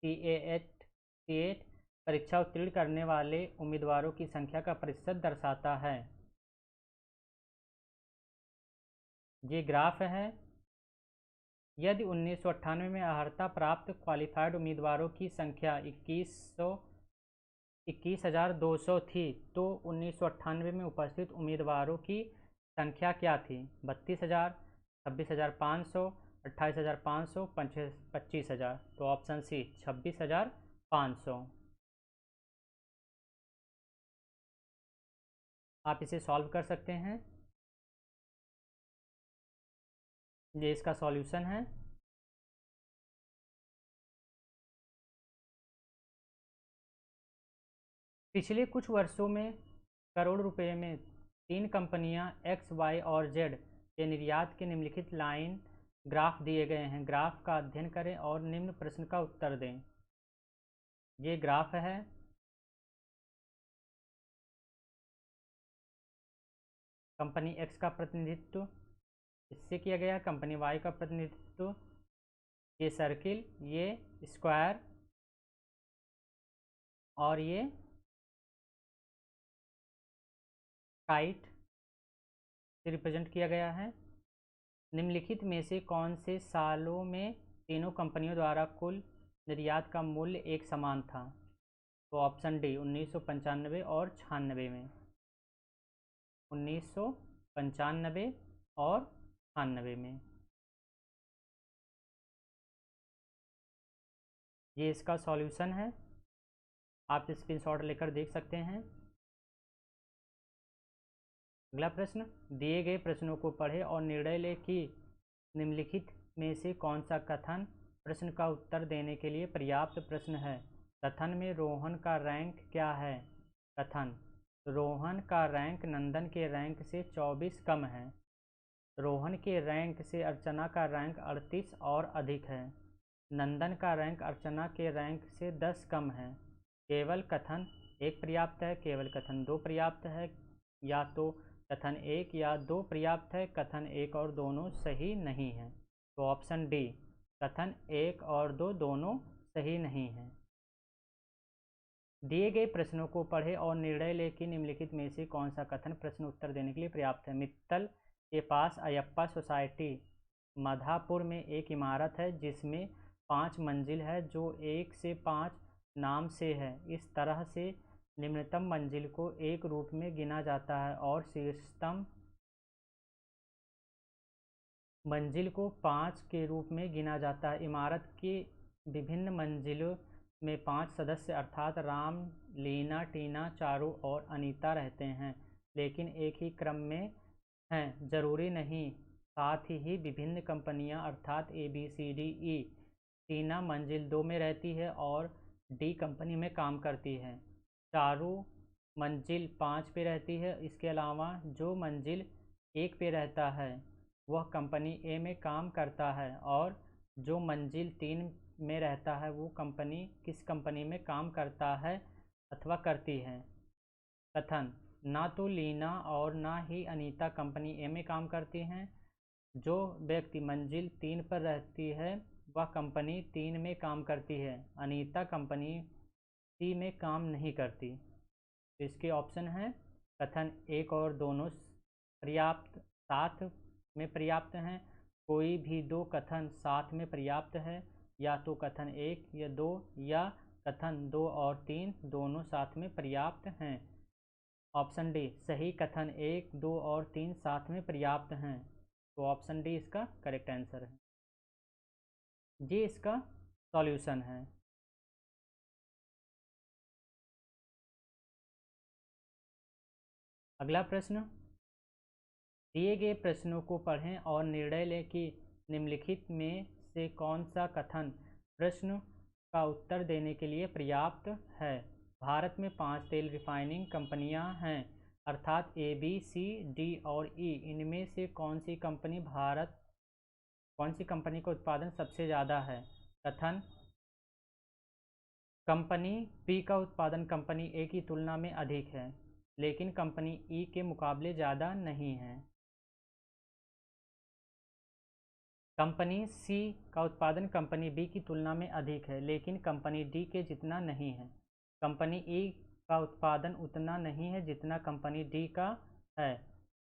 CAT परीक्षा उत्तीर्ण करने वाले उम्मीदवारों की संख्या का प्रतिशत दर्शाता है। ये ग्राफ है। यदि 1998 में अर्हता प्राप्त क्वालिफाइड उम्मीदवारों की संख्या 21,200 थी, तो 1998 में उपस्थित उम्मीदवारों की संख्या क्या थी? 32,000, 26,500, 28,500, 25,000। तो ऑप्शन सी 26,500। आप इसे सॉल्व कर सकते हैं। ये इसका सॉल्यूशन है। पिछले कुछ वर्षों में करोड़ रुपए में 3 कंपनियां एक्स, वाई और जेड के निर्यात के निम्नलिखित लाइन ग्राफ दिए गए हैं। ग्राफ का अध्ययन करें और निम्न प्रश्न का उत्तर दें। ये ग्राफ है। कंपनी एक्स का प्रतिनिधित्व इससे किया गया, कंपनी वाई का प्रतिनिधित्व ये सर्किल, ये स्क्वायर और ये काइट से रिप्रेजेंट किया गया है। निम्नलिखित में से कौन से सालों में तीनों कंपनियों द्वारा कुल निर्यात का मूल्य एक समान था? तो ऑप्शन डी 1995 और 96 में। 1995 और 96 में। ये इसका सॉल्यूशन है। आप स्क्रीनशॉट लेकर देख सकते हैं। अगला प्रश्न, दिए गए प्रश्नों को पढ़ें और निर्णय लें कि निम्नलिखित में से कौन सा कथन प्रश्न का उत्तर देने के लिए पर्याप्त प्रश्न है। कथन में रोहन का रैंक क्या है? कथन, रोहन का रैंक नंदन के रैंक से 24 कम है। रोहन के रैंक से अर्चना का रैंक 38 और अधिक है। नंदन का रैंक अर्चना के रैंक से 10 कम है। केवल कथन 1 पर्याप्त है, केवल कथन 2 पर्याप्त है, या तो कथन 1 या 2 पर्याप्त है, कथन 1 और दोनों सही नहीं है। तो ऑप्शन डी कथन 1 और 2 दोनों सही नहीं है। दिए गए प्रश्नों को पढ़ें और निर्णय लें कि निम्नलिखित में से कौन सा कथन प्रश्न उत्तर देने के लिए पर्याप्त है। मित्तल के पास अयप्पा सोसाइटी माधापुर में एक इमारत है जिसमें 5 मंजिल है जो 1 से 5 नाम से है। इस तरह से निम्नतम मंजिल को एक रूप में गिना जाता है और शीर्षतम मंजिल को 5 के रूप में गिना जाता है। इमारत की विभिन्न मंजिलों में 5 सदस्य अर्थात राम, लीना, टीना, चारू और अनीता रहते हैं, लेकिन एक ही क्रम में हैं, जरूरी नहीं। साथ ही विभिन्न कंपनियां अर्थात ABCDE। टीना मंजिल 2 में रहती है और डी कंपनी में काम करती है। चारू मंजिल 5 पे रहती है। इसके अलावा जो मंजिल 1 पे रहता है वह कंपनी ए में काम करता है, और जो मंजिल 3 में रहता है वो कंपनी किस कंपनी में काम करता है अथवा करती है। कथन, ना तो लीना और ना ही अनीता कंपनी ए में काम करती हैं। जो व्यक्ति मंजिल 3 पर रहती है वह कंपनी 3 में काम करती है। अनीता कंपनी सी में काम नहीं करती। तो इसके ऑप्शन हैं कथन एक और दोनों पर्याप्त साथ में पर्याप्त हैं, कोई भी दो कथन साथ में पर्याप्त है, या तो कथन एक या दो, या कथन 2 और 3 दोनों साथ में पर्याप्त हैं। ऑप्शन डी सही कथन 1, 2 और 3 साथ में पर्याप्त हैं। तो ऑप्शन डी इसका करेक्ट आंसर है। ये इसका सॉल्यूशन है। अगला प्रश्न, दिए गए प्रश्नों को पढ़ें और निर्णय लें कि निम्नलिखित में से कौन सा कथन प्रश्न का उत्तर देने के लिए पर्याप्त है। भारत में 5 तेल रिफाइनिंग कंपनियां हैं, अर्थात ए, बी, सी, डी और ई। इनमें से कौन सी कंपनी का उत्पादन सबसे ज़्यादा है। कथन कंपनी बी का उत्पादन कंपनी ए की तुलना में अधिक है, लेकिन कंपनी ई के मुकाबले ज़्यादा नहीं है। कंपनी सी का उत्पादन कंपनी बी की तुलना में अधिक है, लेकिन कंपनी डी के जितना नहीं है। कंपनी ई का उत्पादन उतना नहीं है जितना कंपनी डी का है।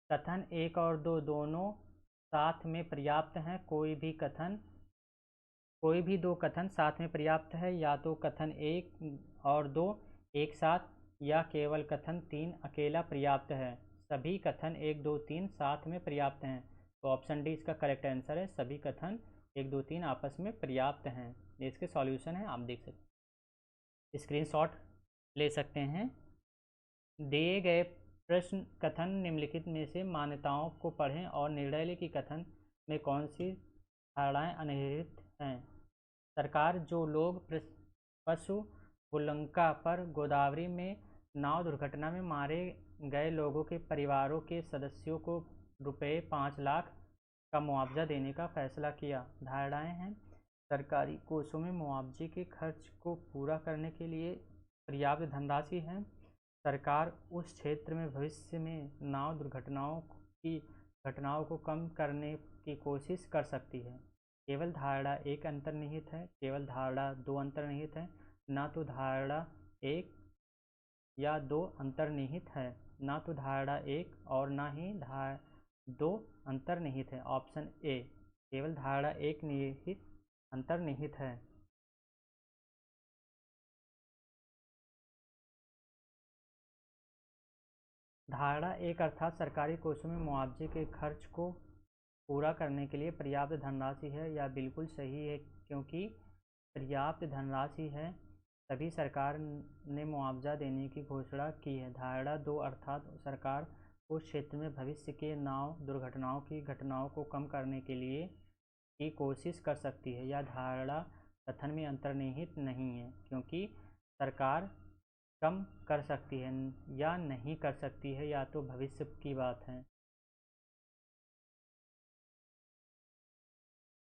कथन एक और दो दोनों साथ में पर्याप्त हैं, कोई भी दो कथन साथ में पर्याप्त है, या तो कथन एक और दो एक साथ, या केवल कथन 3 अकेला पर्याप्त है। सभी कथन 1, 2, 3 साथ में पर्याप्त हैं। तो ऑप्शन डी इसका करेक्ट आंसर है, सभी कथन 1, 2, 3 आपस में पर्याप्त हैं। ये इसके सॉल्यूशन है, आप देख सकते स्क्रीनशॉट ले सकते हैं। दिए गए प्रश्न कथन निम्नलिखित में से मान्यताओं को पढ़ें और निर्णय लें कि कथन में कौन सी धारणाएं अनिहित हैं। सरकार जो लोग पशु बुलंका पर गोदावरी में नाव दुर्घटना में मारे गए लोगों के परिवारों के सदस्यों को रुपये 5 लाख का मुआवजा देने का फैसला किया। धारणाएं हैं सरकारी कोषों में मुआवजे के खर्च को पूरा करने के लिए पर्याप्त धनराशि है। सरकार उस क्षेत्र में भविष्य में नाव दुर्घटनाओं की घटनाओं को कम करने की कोशिश कर सकती है। केवल धारणा 1 अंतर्निहित है, केवल धारणा 2 अंतर्निहित है, ना तो धारणा 1 या 2 अंतर्निहित है, ना तो धारणा 1 और ना ही धारणा 2 अंतर्निहित है। ऑप्शन ए केवल धारणा 1 निहित अंतर्निहित है। धारणा 1 अर्थात सरकारी कोषों में मुआवजे के खर्च को पूरा करने के लिए पर्याप्त धनराशि है, यह बिल्कुल सही है, क्योंकि पर्याप्त धनराशि है तभी सरकार ने मुआवजा देने की घोषणा की है। धारणा 2 अर्थात सरकार उस क्षेत्र में भविष्य के नाव दुर्घटनाओं की घटनाओं को कम करने के लिए की कोशिश कर सकती है। यह धारणा कथन में अंतर्निहित नहीं है, क्योंकि सरकार कम कर सकती है या नहीं कर सकती है, या तो भविष्य की बात है।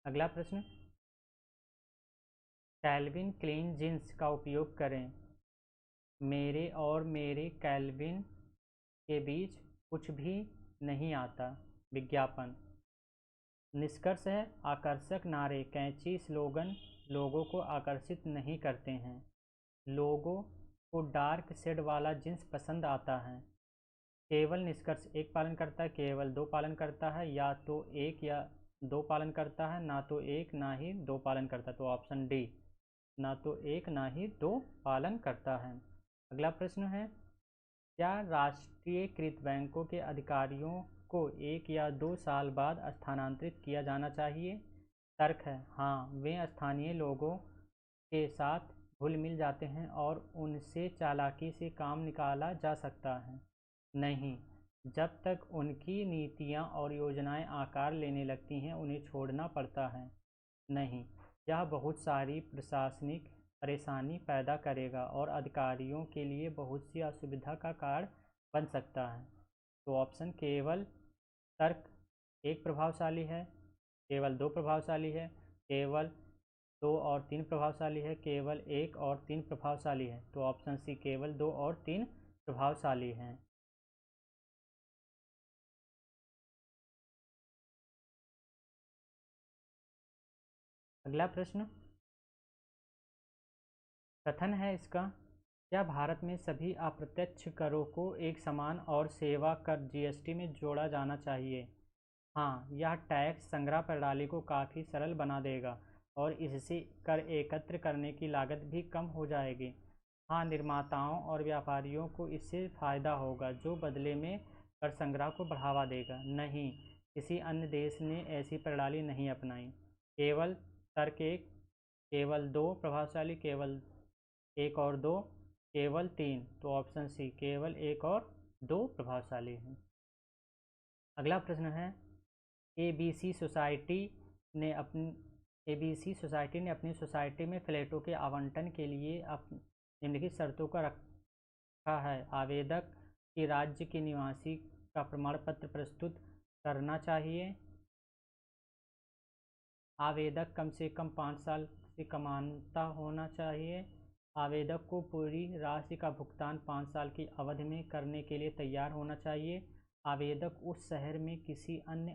अगला प्रश्न, कैल्विन क्लीन जींस का उपयोग करें। मेरे और मेरे कैल्विन के बीच कुछ भी नहीं आता। विज्ञापन। निष्कर्ष है आकर्षक नारे कैची स्लोगन लोगों को आकर्षित नहीं करते हैं। लोगों को डार्क शेड वाला जींस पसंद आता है। केवल निष्कर्ष 1 पालन करता है, केवल 2 पालन करता है, या तो 1 या 2 पालन करता है, ना तो 1 ना ही 2 पालन करता है। तो ऑप्शन डी ना तो 1 ना ही 2 पालन करता है। अगला प्रश्न है, क्या राष्ट्रीयकृत बैंकों के अधिकारियों को 1 या 2 साल बाद स्थानांतरित किया जाना चाहिए। तर्क है हाँ, वे स्थानीय लोगों के साथ घुल मिल जाते हैं और उनसे चालाकी से काम निकाला जा सकता है। नहीं, जब तक उनकी नीतियाँ और योजनाएं आकार लेने लगती हैं उन्हें छोड़ना पड़ता है। नहीं, यह बहुत सारी प्रशासनिक परेशानी पैदा करेगा और अधिकारियों के लिए बहुत सी असुविधा का कारण बन सकता है। तो ऑप्शन केवल तर्क 1 प्रभावशाली है, केवल 2 प्रभावशाली है, केवल 2 और 3 प्रभावशाली है, केवल 1 और 3 प्रभावशाली है। तो ऑप्शन सी केवल 2 और 3 प्रभावशाली हैं। अगला प्रश्न कथन है इसका, क्या भारत में सभी अप्रत्यक्ष करों को एक समान और सेवा कर जीएसटी में जोड़ा जाना चाहिए? हाँ, यह टैक्स संग्रह प्रणाली को काफ़ी सरल बना देगा और इससे कर एकत्र करने की लागत भी कम हो जाएगी। हाँ, निर्माताओं और व्यापारियों को इससे फ़ायदा होगा, जो बदले में कर संग्रह को बढ़ावा देगा। नहीं, किसी अन्य देश ने ऐसी प्रणाली नहीं अपनाई। केवल तर्क एक, केवल दो प्रभावशाली, केवल एक और दो, केवल तीन। तो ऑप्शन सी, केवल एक और दो प्रभावशाली हैं। अगला प्रश्न है, एबीसी सोसाइटी ने अपनी सोसाइटी में फ्लैटों के आवंटन के लिए निम्नलिखित शर्तों का रखा है। आवेदक की राज्य के निवासी का प्रमाण पत्र प्रस्तुत करना चाहिए। आवेदक कम से कम 5 साल से कमाता होना चाहिए। आवेदक को पूरी राशि का भुगतान 5 साल की अवधि में करने के लिए तैयार होना चाहिए। आवेदक उस शहर में किसी अन्य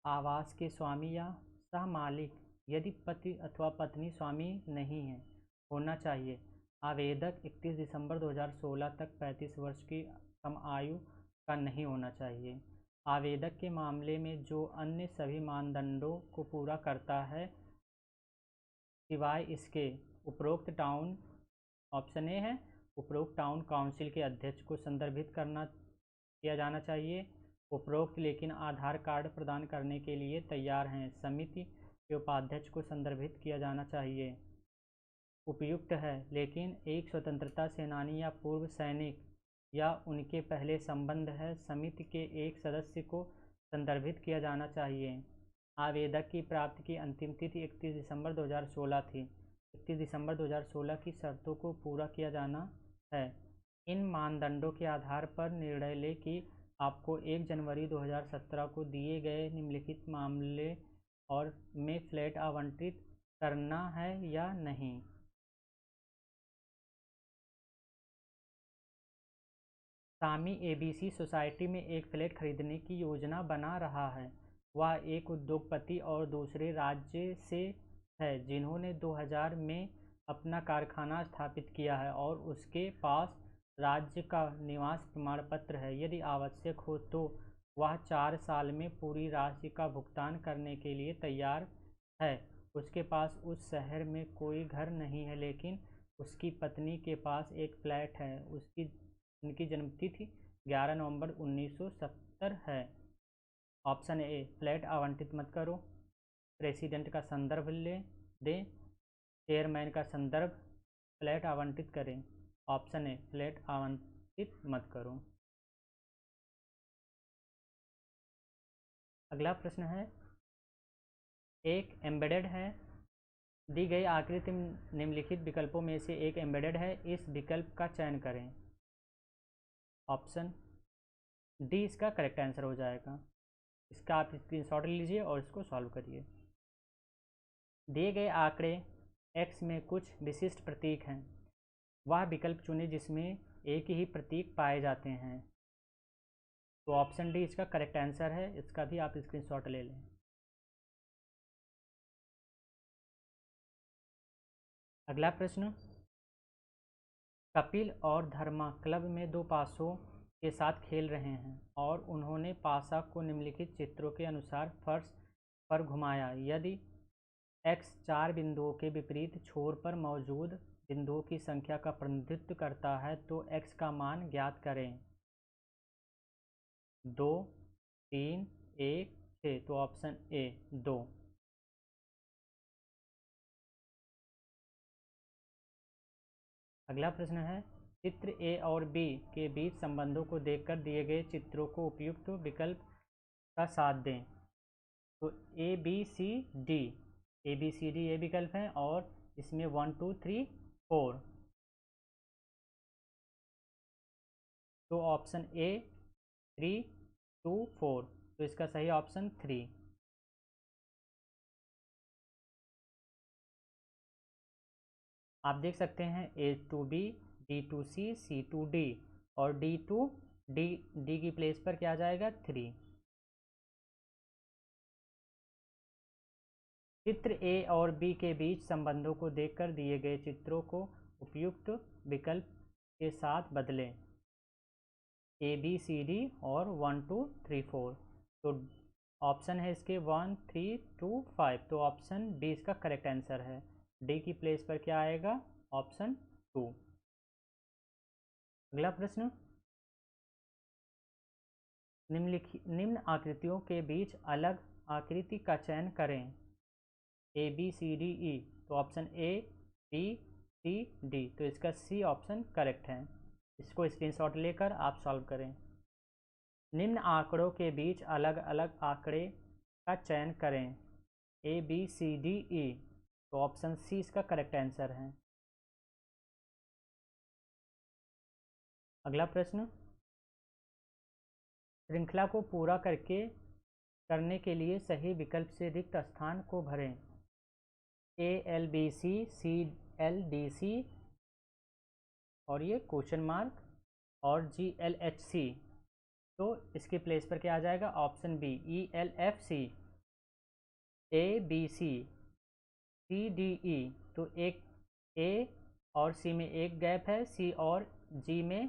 आवास के स्वामी या सहमालिक, यदि पति अथवा पत्नी स्वामी नहीं है, होना चाहिए। आवेदक 31 दिसंबर 2016 तक 35 वर्ष की कम आयु का नहीं होना चाहिए। आवेदक के मामले में जो अन्य सभी मानदंडों को पूरा करता है, सिवाय इसके, उपरोक्त टाउन, ऑप्शन ए है, उपरोक्त टाउन काउंसिल के अध्यक्ष को संदर्भित किया जाना चाहिए। उपरोक्त लेकिन आधार कार्ड प्रदान करने के लिए तैयार हैं, समिति के उपाध्यक्ष को संदर्भित किया जाना चाहिए। उपयुक्त है, लेकिन एक स्वतंत्रता सेनानी या पूर्व सैनिक या उनके पहले संबंध है, समिति के एक सदस्य को संदर्भित किया जाना चाहिए। आवेदक की प्राप्ति की अंतिम तिथि 31 दिसंबर 2016 थी। 31 दिसंबर 2016 की शर्तों को पूरा किया जाना है। इन मानदंडों के आधार पर निर्णय लें कि आपको 1 जनवरी 2017 को दिए गए निम्नलिखित मामले और में फ्लैट आवंटित करना है या नहीं। सामी एबीसी सोसाइटी में एक फ्लैट खरीदने की योजना बना रहा है। वह एक उद्योगपति और दूसरे राज्य से है जिन्होंने 2000 में अपना कारखाना स्थापित किया है और उसके पास राज्य का निवास प्रमाण पत्र है। यदि आवश्यक हो तो वह 4 साल में पूरी राशि का भुगतान करने के लिए तैयार है। उसके पास उस शहर में कोई घर नहीं है, लेकिन उसकी पत्नी के पास एक फ्लैट है। उनकी जन्मतिथि 11 नवंबर 1970 है। ऑप्शन ए, फ्लैट आवंटित मत करो। प्रेसिडेंट का संदर्भ दें। चेयरमैन का संदर्भ, फ्लैट आवंटित करें। ऑप्शन ए, फ्लैट आवंटित मत करो। अगला प्रश्न है, एक एम्बेडेड है। दी गई आकृति निम्नलिखित विकल्पों में से एक एम्बेडेड है, इस विकल्प का चयन करें। ऑप्शन डी इसका करेक्ट आंसर हो जाएगा। इसका आप स्क्रीनशॉट ले लीजिए और इसको सॉल्व करिए। दिए गए आंकड़े x में कुछ विशिष्ट प्रतीक हैं। वह विकल्प चुनें जिसमें एक ही प्रतीक पाए जाते हैं। तो ऑप्शन डी इसका करेक्ट आंसर है। इसका भी आप स्क्रीनशॉट ले लें। अगला प्रश्न, कपिल और धर्मा क्लब में 2 पासों के साथ खेल रहे हैं और उन्होंने पासा को निम्नलिखित चित्रों के अनुसार फर्श पर घुमाया। यदि x 4 बिंदुओं के विपरीत छोर पर मौजूद बिंदुओं की संख्या का प्रतिनिधित्व करता है तो x का मान ज्ञात करें। 2, 3, 1, 6। तो ऑप्शन ए 2। अगला प्रश्न है, चित्र ए और बी के बीच संबंधों को देखकर दिए गए चित्रों को उपयुक्त विकल्प का साथ दें। तो A B C D, A B C D ये विकल्प हैं और इसमें 1 2 3 4। तो ऑप्शन ए 3 2 4। तो इसका सही ऑप्शन 3। आप देख सकते हैं A to B, D to C, C to D और डी टू डी। डी की प्लेस पर क्या आ जाएगा? 3। चित्र ए और बी के बीच संबंधों को देखकर दिए गए चित्रों को उपयुक्त विकल्प के साथ बदलें। ए बी सी डी और 1 2 3 4। तो ऑप्शन है इसके 1 3 2 5। तो ऑप्शन डी इसका करेक्ट आंसर है। डी की प्लेस पर क्या आएगा? ऑप्शन 2। अगला प्रश्न, निम्न आकृतियों के बीच अलग आकृति का चयन करें। A B C D E. तो option A B C D. तो इसका सी ऑप्शन करेक्ट है। इसको स्क्रीनशॉट लेकर आप सॉल्व करें। निम्न आंकड़ों के बीच अलग अलग आंकड़े का चयन करें। A B C D E. तो ऑप्शन सी इसका करेक्ट आंसर है। अगला प्रश्न, श्रृंखला को पूरा करने के लिए सही विकल्प से रिक्त स्थान को भरें। A L B C C L D C और ये क्वेश्चन मार्क और जी एल एच सी। तो इसके प्लेस पर क्या आ जाएगा? Option B E L F C A B C C D E. तो एक ए और सी में एक गैप है, सी और जी में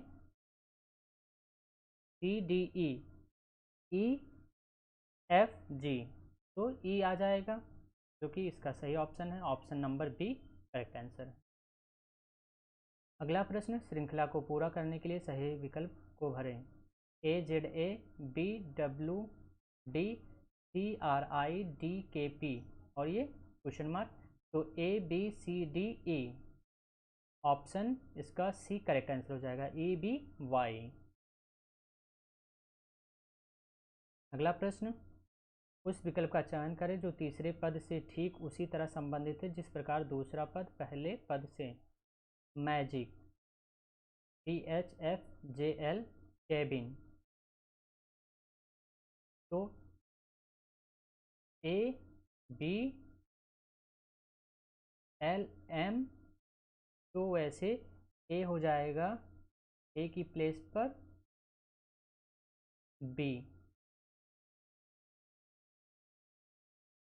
सी डी ई ई एफ जी। तो ई आ जाएगा जो कि इसका सही ऑप्शन है। Option number B correct answer है। अगला प्रश्न, श्रृंखला को पूरा करने के लिए सही विकल्प को भरें। A Z A B W D C R I D K P और ये क्वेश्चन मार्क। तो A B C D E. Option इसका सी करेक्ट आंसर हो जाएगा, ई बी वाई। अगला प्रश्न, उस विकल्प का चयन करें जो तीसरे पद से ठीक उसी तरह संबंधित है जिस प्रकार दूसरा पद पहले पद से। Magic T H F J L cabin. तो ए बी एल एम। तो वैसे ए हो जाएगा ए की प्लेस पर बी।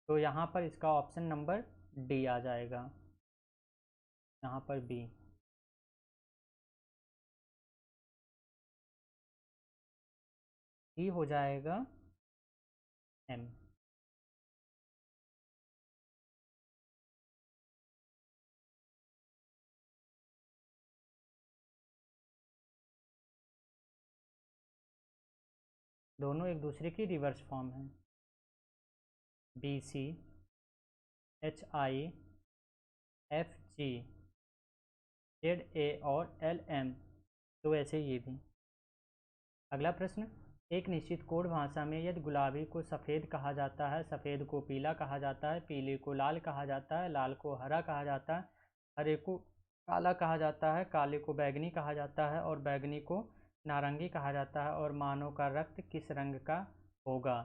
तो यहाँ पर इसका ऑप्शन नंबर डी आ जाएगा, यहाँ पर बी। डी हो जाएगा एम। दोनों एक दूसरे की रिवर्स फॉर्म है। B C H I F G Z A और एल एम। तो ऐसे ये भी। अगला प्रश्न, एक निश्चित कोड भाषा में यदि गुलाबी को सफ़ेद कहा जाता है, सफ़ेद को पीला कहा जाता है, पीले को लाल कहा जाता है, लाल को हरा कहा जाता है, हरे को काला कहा जाता है, काले को बैंगनी कहा जाता है और बैंगनी को नारंगी कहा जाता है, और मानव का रक्त किस रंग का होगा?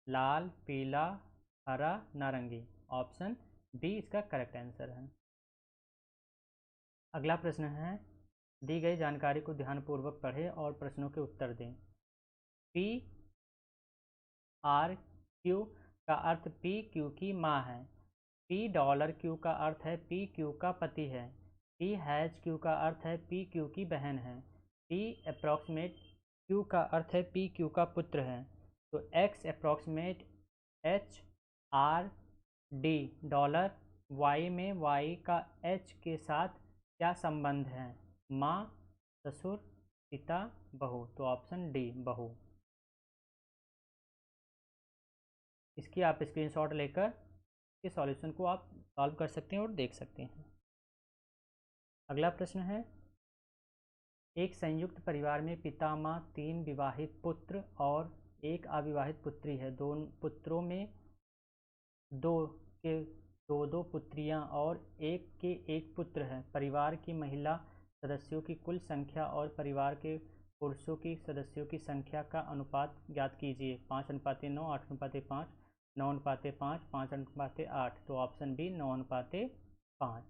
लाल, पीला, हरा, नारंगी। ऑप्शन बी इसका करेक्ट आंसर है। अगला प्रश्न है, दी गई जानकारी को ध्यानपूर्वक पढ़ें और प्रश्नों के उत्तर दें। पी आर क्यू का अर्थ पी क्यू की माँ है। पी डॉलर क्यू का अर्थ है पी क्यू का पति है। पी हैज क्यू का अर्थ है पी क्यू की बहन है। पी अप्रॉक्सीमेट क्यू का अर्थ है पी क्यू का पुत्र है। तो X approximate H R D dollar Y में वाई का एच के साथ क्या संबंध है? माँ, ससुर, पिता, बहू। तो ऑप्शन डी बहू। इसकी आप स्क्रीनशॉट लेकर इस सॉल्यूशन को आप सॉल्व कर सकते हैं और देख सकते हैं। अगला प्रश्न है, एक संयुक्त परिवार में पिता माँ, 3 विवाहित पुत्र और 1 अविवाहित पुत्री है। दोनों पुत्रों में 2 के 2 पुत्रियाँ और 1 के 1 पुत्र है। परिवार की महिला सदस्यों की कुल संख्या और परिवार के पुरुषों की सदस्यों की संख्या का अनुपात ज्ञात कीजिए। 5:9, 8:5, 9:5, 5:8। तो ऑप्शन बी 9:5।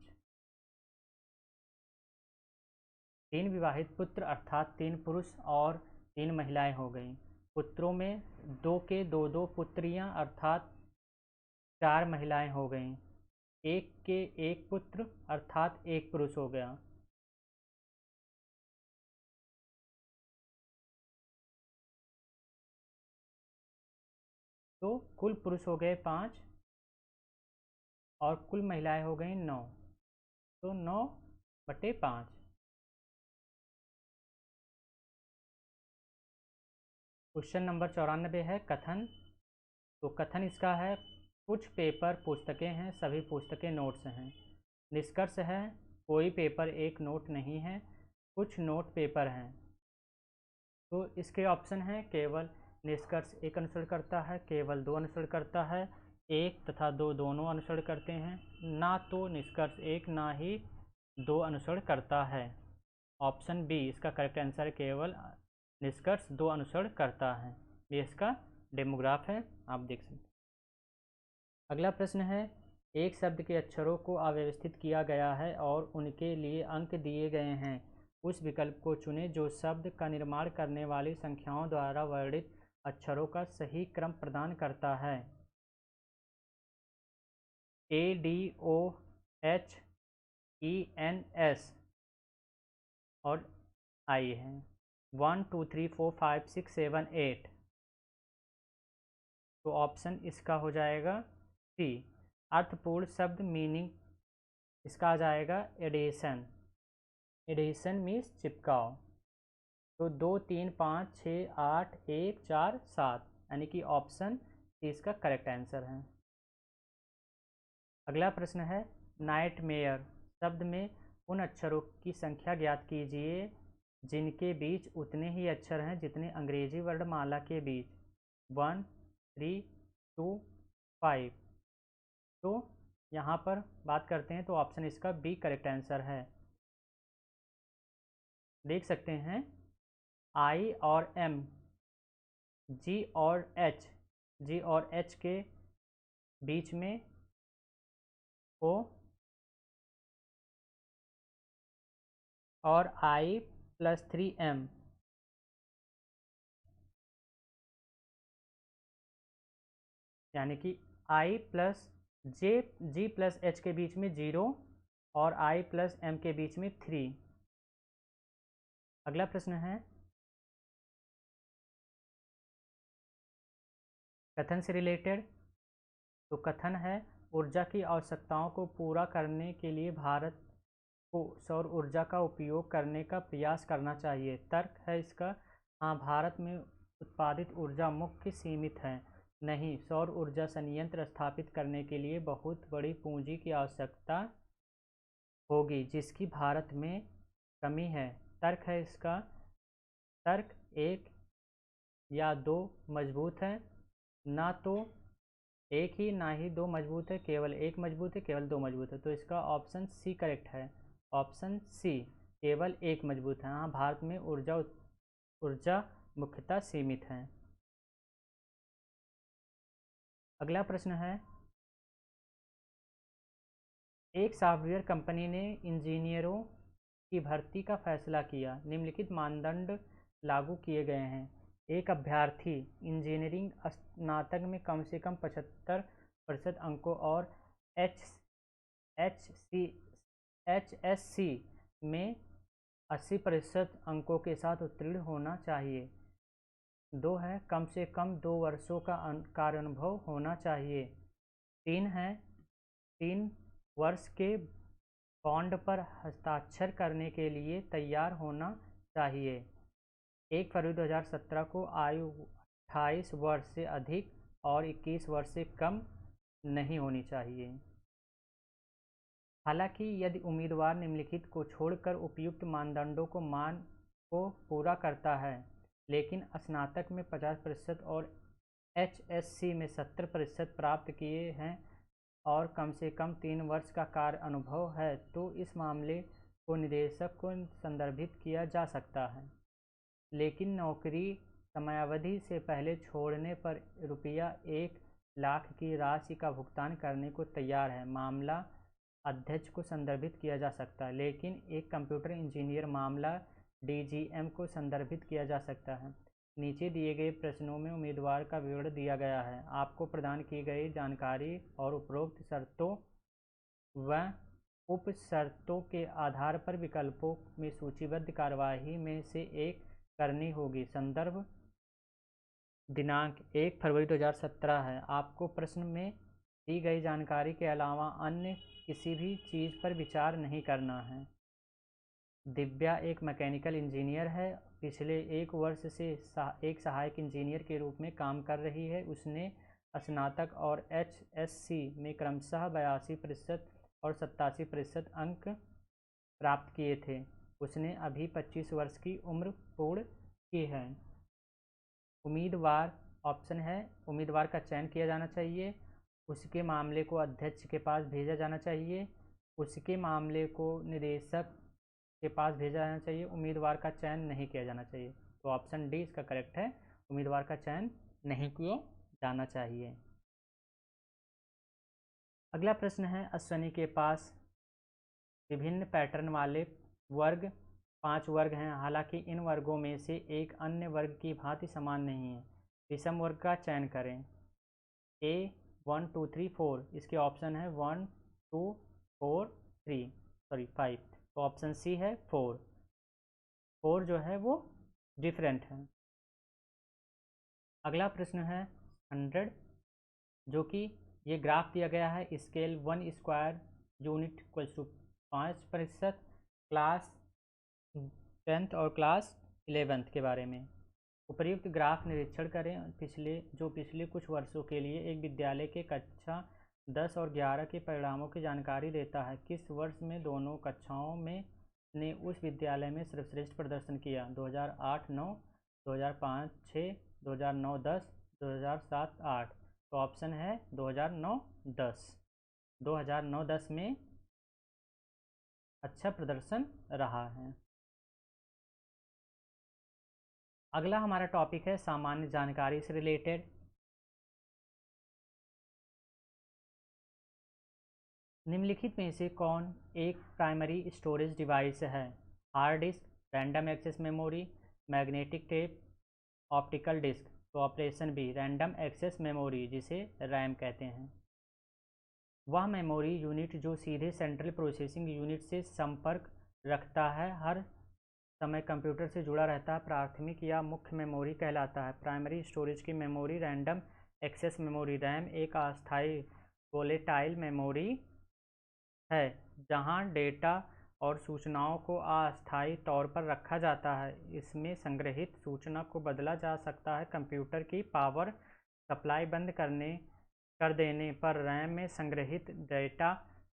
3 विवाहित पुत्र अर्थात 3 पुरुष और 3 महिलाएं हो गई। पुत्रों में 2 के 2 पुत्रियां अर्थात 4 महिलाएं हो गईं, एक के एक पुत्र अर्थात एक पुरुष हो गया। तो कुल पुरुष हो गए 5 और कुल महिलाएं हो गई 9, तो 9/5। क्वेश्चन नंबर 94 है कथन। तो कथन इसका है, कुछ पेपर पुस्तकें हैं, सभी पुस्तकें नोट्स हैं। निष्कर्ष है, कोई पेपर एक नोट नहीं है, कुछ नोट पेपर हैं। तो इसके ऑप्शन हैं, केवल निष्कर्ष एक अनुसरण करता है, केवल 2 अनुसरण करता है, 1 तथा 2 दोनों अनुसरण करते हैं, ना तो निष्कर्ष 1 ना ही 2 अनुसरण करता है। ऑप्शन बी इसका करेक्ट आंसर है, केवल निष्कर्ष 2 अनुसरण करता है। ये इसका डेमोग्राफ है, आप देख सकते हैं। अगला प्रश्न है, एक शब्द के अक्षरों को अव्यवस्थित किया गया है और उनके लिए अंक दिए गए हैं। उस विकल्प को चुनें जो शब्द का निर्माण करने वाली संख्याओं द्वारा वर्णित अक्षरों का सही क्रम प्रदान करता है। ADOHENS और आई है 1 2 3 4 5 6 7 8। तो ऑप्शन इसका हो जाएगा सी। अर्थपूर्ण शब्द मीनिंग इसका आ जाएगा एडेशन। Adhesion means चिपकाव। तो 2 3 5 6 8 1 4 7 यानी कि ऑप्शन सी इसका करेक्ट आंसर है। अगला प्रश्न है, नाइटमेयर शब्द में उन अक्षरों की संख्या ज्ञात कीजिए जिनके बीच उतने ही अक्षर हैं जितने अंग्रेजी वर्णमाला के बीच। 1 3 2 5। तो यहाँ पर बात करते हैं तो ऑप्शन इसका बी करेक्ट आंसर है। देख सकते हैं, आई और एम, जी और एच के बीच में ओ और I+3M, यानी कि G+H के बीच में 0 और I+M के बीच में 3। अगला प्रश्न है, कथन से रिलेटेड। तो कथन है, ऊर्जा की आवश्यकताओं को पूरा करने के लिए भारत को सौर ऊर्जा का उपयोग करने का प्रयास करना चाहिए। तर्क है इसका, हाँ, भारत में उत्पादित ऊर्जा मुख्य सीमित है। नहीं, सौर ऊर्जा संयंत्र स्थापित करने के लिए बहुत बड़ी पूंजी की आवश्यकता होगी जिसकी भारत में कमी है। तर्क है इसका, तर्क 1 या 2 मजबूत है, ना तो एक ही ना ही 2 मजबूत है, केवल 1 मजबूत है, केवल 2 मजबूत है। तो इसका ऑप्शन सी करेक्ट है। ऑप्शन सी, केवल 1 मजबूत है। हाँ, भारत में ऊर्जा मुख्यतः सीमित है। अगला प्रश्न है, एक सॉफ्टवेयर कंपनी ने इंजीनियरों की भर्ती का फैसला किया। निम्नलिखित मानदंड लागू किए गए हैं। एक अभ्यर्थी इंजीनियरिंग स्नातक में कम से कम 75% अंकों और HSC में 80% अंकों के साथ उत्तीर्ण होना चाहिए। 2 है, कम से कम 2 वर्षों का कार्यानुभव होना चाहिए। 3 है, 3 वर्ष के बॉन्ड पर हस्ताक्षर करने के लिए तैयार होना चाहिए। 1 फरवरी 2017 को आयु 28 वर्ष से अधिक और 21 वर्ष से कम नहीं होनी चाहिए। हालांकि यदि उम्मीदवार निम्नलिखित को छोड़कर उपयुक्त मानदंडों को पूरा करता है, लेकिन स्नातक में 50% और HSC में 70% प्राप्त किए हैं और कम से कम 3 वर्ष का कार्य अनुभव है, तो इस मामले को निदेशक को संदर्भित किया जा सकता है। लेकिन नौकरी समयावधि से पहले छोड़ने पर ₹1,00,000 की राशि का भुगतान करने को तैयार है। मामला अध्यक्ष को संदर्भित किया जा सकता है, लेकिन एक कंप्यूटर इंजीनियर मामला DGM को संदर्भित किया जा सकता है। नीचे दिए गए प्रश्नों में उम्मीदवार का विवरण दिया गया है। आपको प्रदान की गई जानकारी और उपरोक्त शर्तों व उप शर्तों के आधार पर विकल्पों में सूचीबद्ध कार्यवाही में से एक करनी होगी। संदर्भ दिनांक 1 फरवरी 2017 है। आपको प्रश्न में दी गई जानकारी के अलावा अन्य किसी भी चीज़ पर विचार नहीं करना है। दिव्या एक मैकेनिकल इंजीनियर है। पिछले 1 वर्ष से एक सहायक इंजीनियर के रूप में काम कर रही है। उसने स्नातक और HSC में क्रमशः 82% और 87% अंक प्राप्त किए थे। उसने अभी 25 वर्ष की उम्र पूर्ण की है। उम्मीदवार ऑप्शन है, उम्मीदवार का चयन किया जाना चाहिए, उसके मामले को अध्यक्ष के पास भेजा जाना चाहिए, उसके मामले को निदेशक के पास भेजा जाना चाहिए, उम्मीदवार का चयन नहीं किया जाना चाहिए। तो ऑप्शन डी इसका करेक्ट है, उम्मीदवार का चयन नहीं किया जाना चाहिए। अगला प्रश्न है, अश्वनी के पास विभिन्न पैटर्न वाले वर्ग 5 वर्ग हैं। हालांकि इन वर्गों में से एक अन्य वर्ग की भांति समान नहीं है। विषम वर्ग का चयन करें। A 1 2 3 4, इसके ऑप्शन है 1 2 4 3 सॉरी 5, तो ऑप्शन सी है 4 जो है वो डिफरेंट है। अगला प्रश्न है 100, जो कि ये ग्राफ दिया गया है। Scale 1 square unit equals to 5%, class 10th और क्लास 11th के बारे में। उपर्युक्त ग्राफ निरीक्षण करें। पिछले कुछ वर्षों के लिए एक विद्यालय के कक्षा 10 और 11 के परिणामों की जानकारी देता है। किस वर्ष में दोनों कक्षाओं में ने उस विद्यालय में सर्वश्रेष्ठ प्रदर्शन किया? 2008-9, 2005-6, 2009-10, 2007-8। तो ऑप्शन है 2009-10। 2009-10 में अच्छा प्रदर्शन रहा है। अगला हमारा टॉपिक है सामान्य जानकारी से रिलेटेड। निम्नलिखित में से कौन एक प्राइमरी स्टोरेज डिवाइस है? Hard disk, random access memory, magnetic tape, optical disk. तो option B random access memory, जिसे रैम कहते हैं। वह मेमोरी यूनिट जो सीधे सेंट्रल प्रोसेसिंग यूनिट से संपर्क रखता है, हर समय कंप्यूटर से जुड़ा रहता है, प्राथमिक या मुख्य मेमोरी कहलाता है। प्राइमरी स्टोरेज की memory random access memory RAM एक अस्थायी वोलेटाइल मेमोरी है जहां डेटा और सूचनाओं को अस्थायी तौर पर रखा जाता है। इसमें संग्रहित सूचना को बदला जा सकता है। कंप्यूटर की पावर सप्लाई बंद कर देने पर रैम में संग्रहित डेटा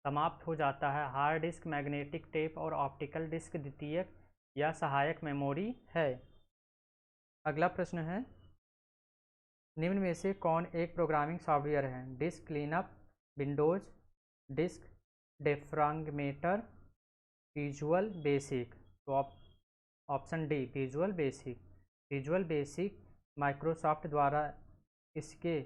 समाप्त हो जाता है। हार्ड डिस्क, मैग्नेटिक टेप और ऑप्टिकल डिस्क द्वितीयक या सहायक मेमोरी है। अगला प्रश्न है, निम्न में से कौन एक प्रोग्रामिंग सॉफ्टवेयर है? Disk cleanup, Windows disk defragmenter, Visual Basic. तो option D Visual Basic. Visual Basic Microsoft द्वारा इसके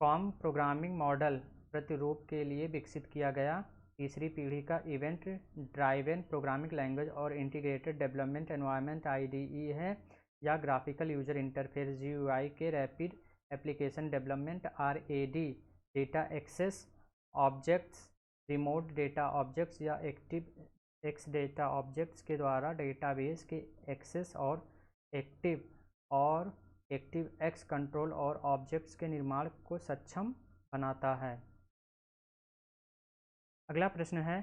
कॉम प्रोग्रामिंग मॉडल प्रतिरूप के लिए विकसित किया गया तीसरी पीढ़ी का इवेंट ड्राइवन प्रोग्रामिंग लैंग्वेज और इंटीग्रेटेड डेवलपमेंट एनवायरनमेंट IDE है, या ग्राफिकल यूजर इंटरफेस GUI के rapid application development RAD, data access objects, remote data objects या एक्टिव एक्स डेटा ऑब्जेक्ट्स के द्वारा डेटाबेस के एक्सेस और एक्टिव एक्स कंट्रोल और ऑब्जेक्ट्स के निर्माण को सक्षम बनाता है। अगला प्रश्न है,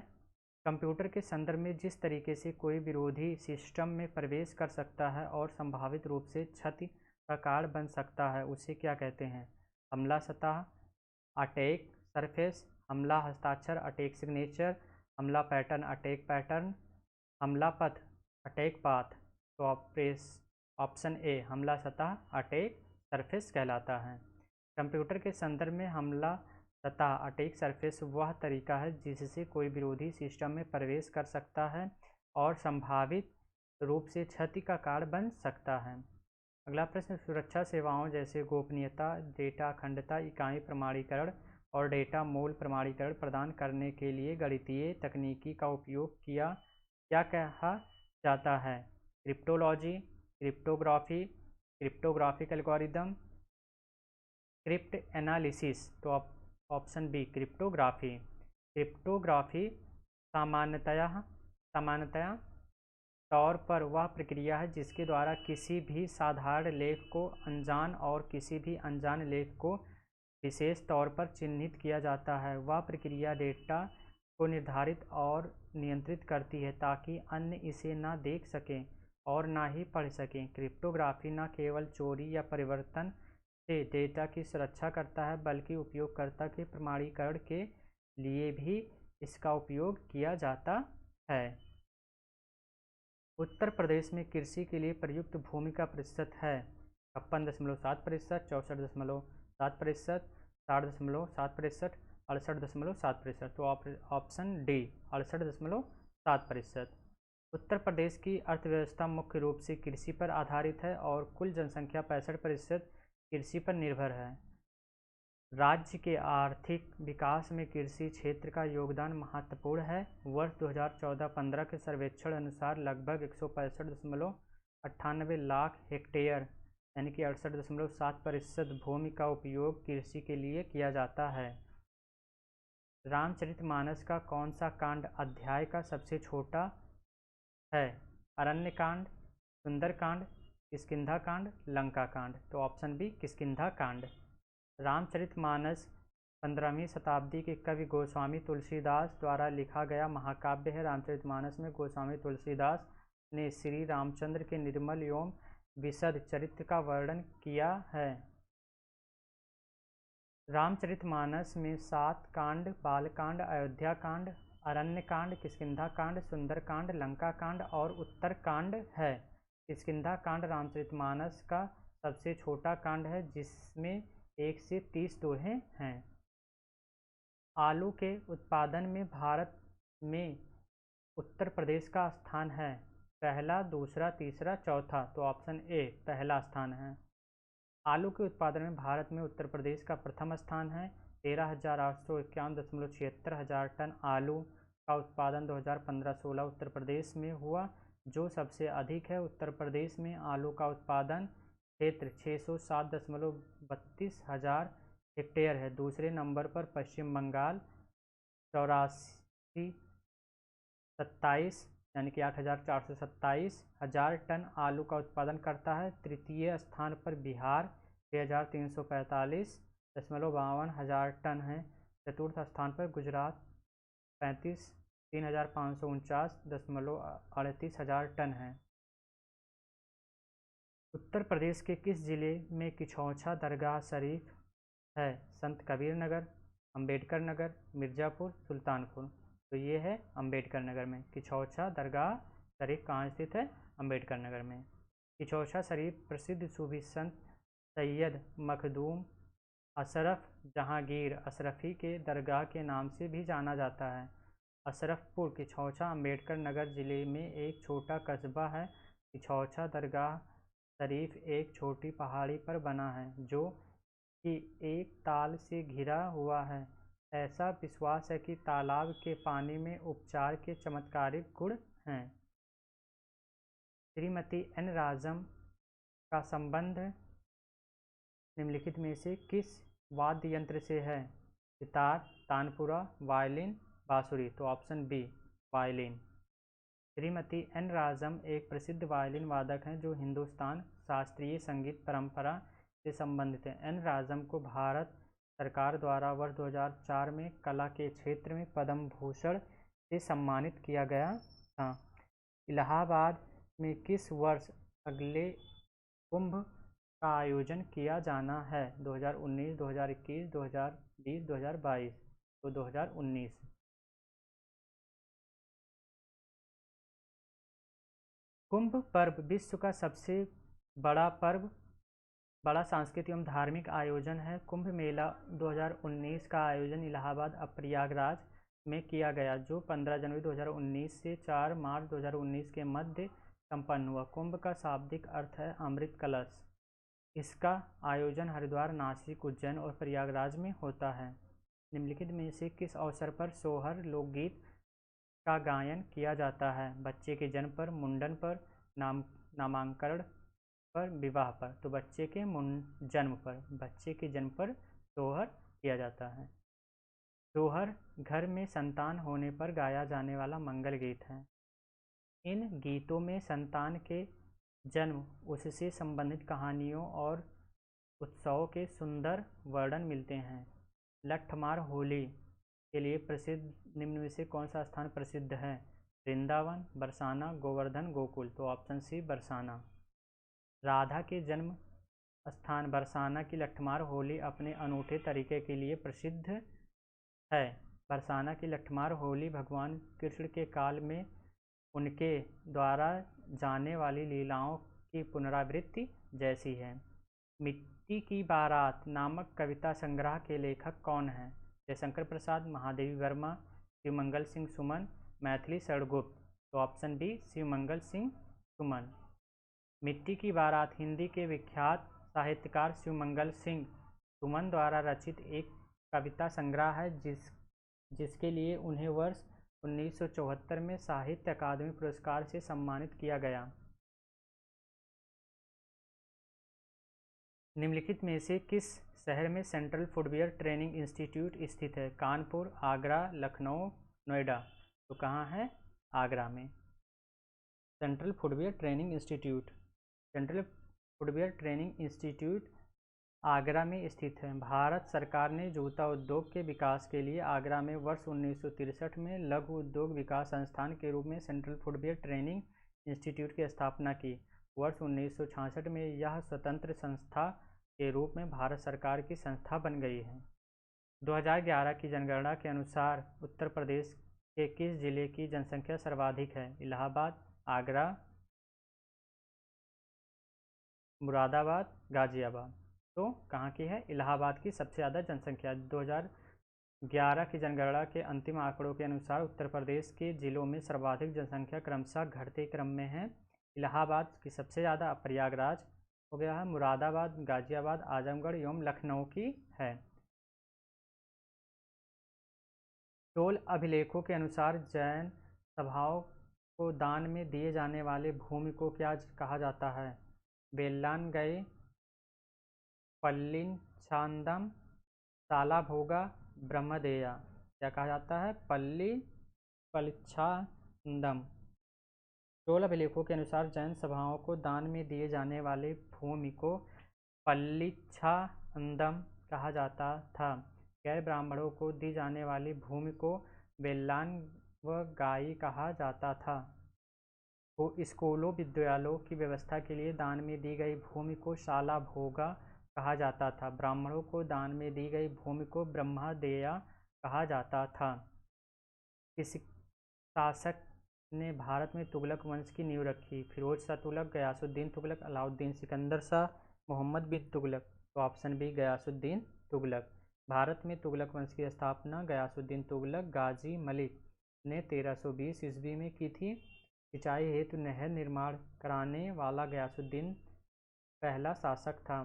कंप्यूटर के संदर्भ में जिस तरीके से कोई विरोधी सिस्टम में प्रवेश कर सकता है और संभावित रूप से क्षति का कारण बन सकता है, उसे क्या कहते हैं? हमला सतह, अटैक सरफेस, हमला हस्ताक्षर अटैक सिग्नेचर, हमला पैटर्न अटैक पैटर्न, हमला पथ अटैक पाथ। तो ऑप्शन ए हमला सतह अटैक सरफेस कहलाता है। कंप्यूटर के संदर्भ में हमला सतह अटैक सरफेस वह तरीका है जिससे कोई विरोधी सिस्टम में प्रवेश कर सकता है और संभावित रूप से क्षति का कारण बन सकता है। अगला प्रश्न, सुरक्षा सेवाओं जैसे गोपनीयता, डेटा अखंडता, इकाई प्रमाणीकरण और डेटा मूल प्रमाणीकरण प्रदान करने के लिए गणितीय तकनीकी का उपयोग क्या कहा जाता है? Cryptology, cryptography, cryptographic algorithm, crypt analysis. तो ऑप्शन बी क्रिप्टोग्राफी। क्रिप्टोग्राफी सामान्यतया तौर पर वह प्रक्रिया है जिसके द्वारा किसी भी साधारण लेख को अनजान और किसी भी अनजान लेख को विशेष तौर पर चिह्नित किया जाता है। वह प्रक्रिया डेटा को निर्धारित और नियंत्रित करती है ताकि अन्य इसे न देख सकें और न ही पढ़ सकें। क्रिप्टोग्राफी न केवल चोरी या परिवर्तन से डेटा की सुरक्षा करता है बल्कि उपयोगकर्ता के प्रमाणीकरण के लिए भी इसका उपयोग किया जाता है। उत्तर प्रदेश में कृषि के लिए प्रयुक्त भूमि का प्रतिशत है 56.7%, 64.7%, 60.7%, 68.7%। तो ऑप्शन डी 68.7%। उत्तर प्रदेश की अर्थव्यवस्था मुख्य रूप से कृषि पर आधारित है और कुल जनसंख्या 65% कृषि पर निर्भर है। राज्य के आर्थिक विकास में कृषि क्षेत्र का योगदान महत्वपूर्ण है। वर्ष 2014-15 के सर्वेक्षण अनुसार लगभग 165.98 लाख हेक्टेयर यानी कि 68.7% भूमि का उपयोग कृषि के लिए किया जाता है। रामचरितमानस का कौन सा कांड अध्याय का सबसे छोटा है? अरण्य कांड, सुंदर कांड, किष्किंधा कांड, लंका कांड। तो ऑप्शन बी किष्किंधा कांड। रामचरितमानस 15वीं शताब्दी के कवि गोस्वामी तुलसीदास द्वारा लिखा गया महाकाव्य है। रामचरितमानस में गोस्वामी तुलसीदास ने श्री रामचंद्र के निर्मल एवं विशद चरित्र का वर्णन किया है। रामचरितमानस में 7 कांड बालकांड, अयोध्या कांड, अरण्य कांड, किष्किंधा कांड, सुंदर कांड, लंका कांड और उत्तर कांड है। किष्किंधा कांड रामचरितमानस का सबसे छोटा कांड है जिसमें 1 से 30 दोहे हैं। आलू के उत्पादन में भारत में उत्तर प्रदेश का स्थान है पहला, दूसरा, तीसरा, चौथा। तो ऑप्शन ए पहला स्थान है। आलू के उत्पादन में भारत में उत्तर प्रदेश का प्रथम स्थान है। 13,851.76 हज़ार टन आलू का उत्पादन 2015-16 उत्तर प्रदेश में हुआ, जो सबसे अधिक है। उत्तर प्रदेश में आलू का उत्पादन क्षेत्र 607.32 हज़ार हेक्टेयर है। दूसरे नंबर पर पश्चिम बंगाल 8427 यानी कि 8,427 हज़ार टन आलू का उत्पादन करता है। तृतीय स्थान पर बिहार 6,345.52 हज़ार टन है। चतुर्थ स्थान पर गुजरात 3,549.38 हज़ार टन है। उत्तर प्रदेश के किस जिले में किछौछा दरगाह शरीफ है? संत कबीर नगर, अंबेडकर नगर, मिर्ज़ापुर, सुल्तानपुर। तो ये है अंबेडकर नगर में। किछौछा दरगाह शरीफ कहाँ स्थित है? अंबेडकर नगर में। किछौछा शरीफ प्रसिद्ध सूफी संत सैयद मखदूम अशरफ जहांगीर अशरफी के दरगाह के नाम से भी जाना जाता है। अशरफपुर किछौछा अंबेडकर नगर जिले में एक छोटा कस्बा है। किछौछा दरगाह शरीफ एक छोटी पहाड़ी पर बना है जो कि एक ताल से घिरा हुआ है। ऐसा विश्वास है कि तालाब के पानी में उपचार के चमत्कारिक गुण हैं। श्रीमती एन राजम का संबंध निम्नलिखित में से किस वाद्य यंत्र से है? सितार, तानपुरा, वायलिन, बांसुरी। तो option B violin. Shrimati N Rajam एक प्रसिद्ध वायलिन वादक हैं जो हिंदुस्तान शास्त्रीय संगीत परंपरा से संबंधित हैं। एन राजम को भारत सरकार द्वारा वर्ष 2004 में कला के क्षेत्र में पद्म भूषण से सम्मानित किया गया था। इलाहाबाद में किस वर्ष अगले कुंभ का आयोजन किया जाना है? 2019, 2021, 2020, 2022। तो 2019। कुंभ पर्व विश्व का सबसे बड़ा सांस्कृतिक एवं धार्मिक आयोजन है। कुंभ मेला 2019 का आयोजन इलाहाबाद और प्रयागराज में किया गया, जो 15 जनवरी 2019 से 4 मार्च 2019 के मध्य संपन्न हुआ। कुंभ का शाब्दिक अर्थ है अमृत कलश। इसका आयोजन हरिद्वार, नासिक, उज्जैन और प्रयागराज में होता है। निम्नलिखित में से किस अवसर पर सोहर लोकगीत का गायन किया जाता है? बच्चे के जन्म पर, मुंडन पर, नामकरण पर विवाह पर, तो बच्चे के जन्म पर, बच्चे के जन्म पर सोहर किया जाता है। सोहर घर में संतान होने पर गाया जाने वाला मंगल गीत है। इन गीतों में संतान के जन्म, उससे संबंधित कहानियों और उत्सवों के सुंदर वर्णन मिलते हैं। लट्ठमार होली के लिए प्रसिद्ध निम्न में से कौन सा स्थान प्रसिद्ध है? वृंदावन, बरसाना, गोवर्धन, गोकुल, तो ऑप्शन सी बरसाना। राधा के जन्म स्थान बरसाना की लट्ठमार होली अपने अनूठे तरीके के लिए प्रसिद्ध है। बरसाना की लट्ठमार होली भगवान कृष्ण के काल में उनके द्वारा जाने वाली लीलाओं की पुनरावृत्ति जैसी है। मिट्टी की बारात नामक कविता संग्रह के लेखक कौन हैं? जयशंकर प्रसाद, महादेवी वर्मा, शिवमंगल सिंह सुमन, मैथिली शरणगुप्त, तो ऑप्शन बी शिवमंगल सिंह सुमन। मिट्टी की बारात हिंदी के विख्यात साहित्यकार शिवमंगल सिंह सुमन द्वारा रचित एक कविता संग्रह है जिसके लिए उन्हें वर्ष 1974 में साहित्य अकादमी पुरस्कार से सम्मानित किया गया। निम्नलिखित में से किस शहर में सेंट्रल फुटवियर ट्रेनिंग इंस्टीट्यूट स्थित है? कानपुर, आगरा, लखनऊ, नोएडा, तो कहाँ है? आगरा में। Central footwear training institute, central footwear training institute Agra में स्थित है। भारत सरकार ने जूता उद्योग के विकास के लिए आगरा में वर्ष 1963 में लघु उद्योग विकास संस्थान के रूप में सेंट्रल फुटवियर ट्रेनिंग इंस्टीट्यूट की स्थापना की। वर्ष 1966 में यह स्वतंत्र संस्था के रूप में भारत सरकार की संस्था बन गई है। 2011 की जनगणना के अनुसार उत्तर प्रदेश के किस जिले की जनसंख्या सर्वाधिक है? इलाहाबाद, आगरा, मुरादाबाद, गाजियाबाद, तो कहाँ की है? इलाहाबाद की सबसे ज़्यादा जनसंख्या। 2011 की जनगणना के अंतिम आंकड़ों के अनुसार उत्तर प्रदेश के जिलों में सर्वाधिक जनसंख्या क्रमशः घटते क्रम में है। इलाहाबाद की सबसे ज़्यादा, प्रयागराज हो गया है, मुरादाबाद, गाजियाबाद, आजमगढ़ एवं लखनऊ की है। टोल अभिलेखों के अनुसार जैन सभाओं को दान में दिए जाने वाले भूमि को क्या कहा जाता है? बेल्लानगई, पल्लिंछांदम, सालाभोगा, ब्रह्मदेया, क्या कहा जाता है? पल्लिंछांदम। टोल अभिलेखों के अनुसार जैन सभाओं को दान में दिए जाने वाले भूमि को पल्लिंछांदम कहा जाता था। गैर ब्राह्मणों को दी जाने वाली भूमि को बेल्लानवगाई कहा जाता था। स्कूलों विद्यालयों की व्यवस्था के लिए दान में दी गई भूमि को शालाभोगा कहा जाता था। ब्राह्मणों को दान में दी गई भूमि को ब्रह्मदेया कहा जाता था। इस शासक ने भारत में तुगलक वंश की नींव रखी? फिरोज शाह तुगलक, गयासुद्दीन तुगलक, अलाउद्दीन सिकंदर शाह, मोहम्मद बिन तुगलक, तो ऑप्शन बी गयासुद्दीन तुगलक। भारत में तुगलक वंश की स्थापना गयासुद्दीन तुगलक गाजी मलिक ने 1320 ईस्वी में की थी। सिंचाई हेतु नहर निर्माण कराने वाला गयासुद्दीन पहला शासक था।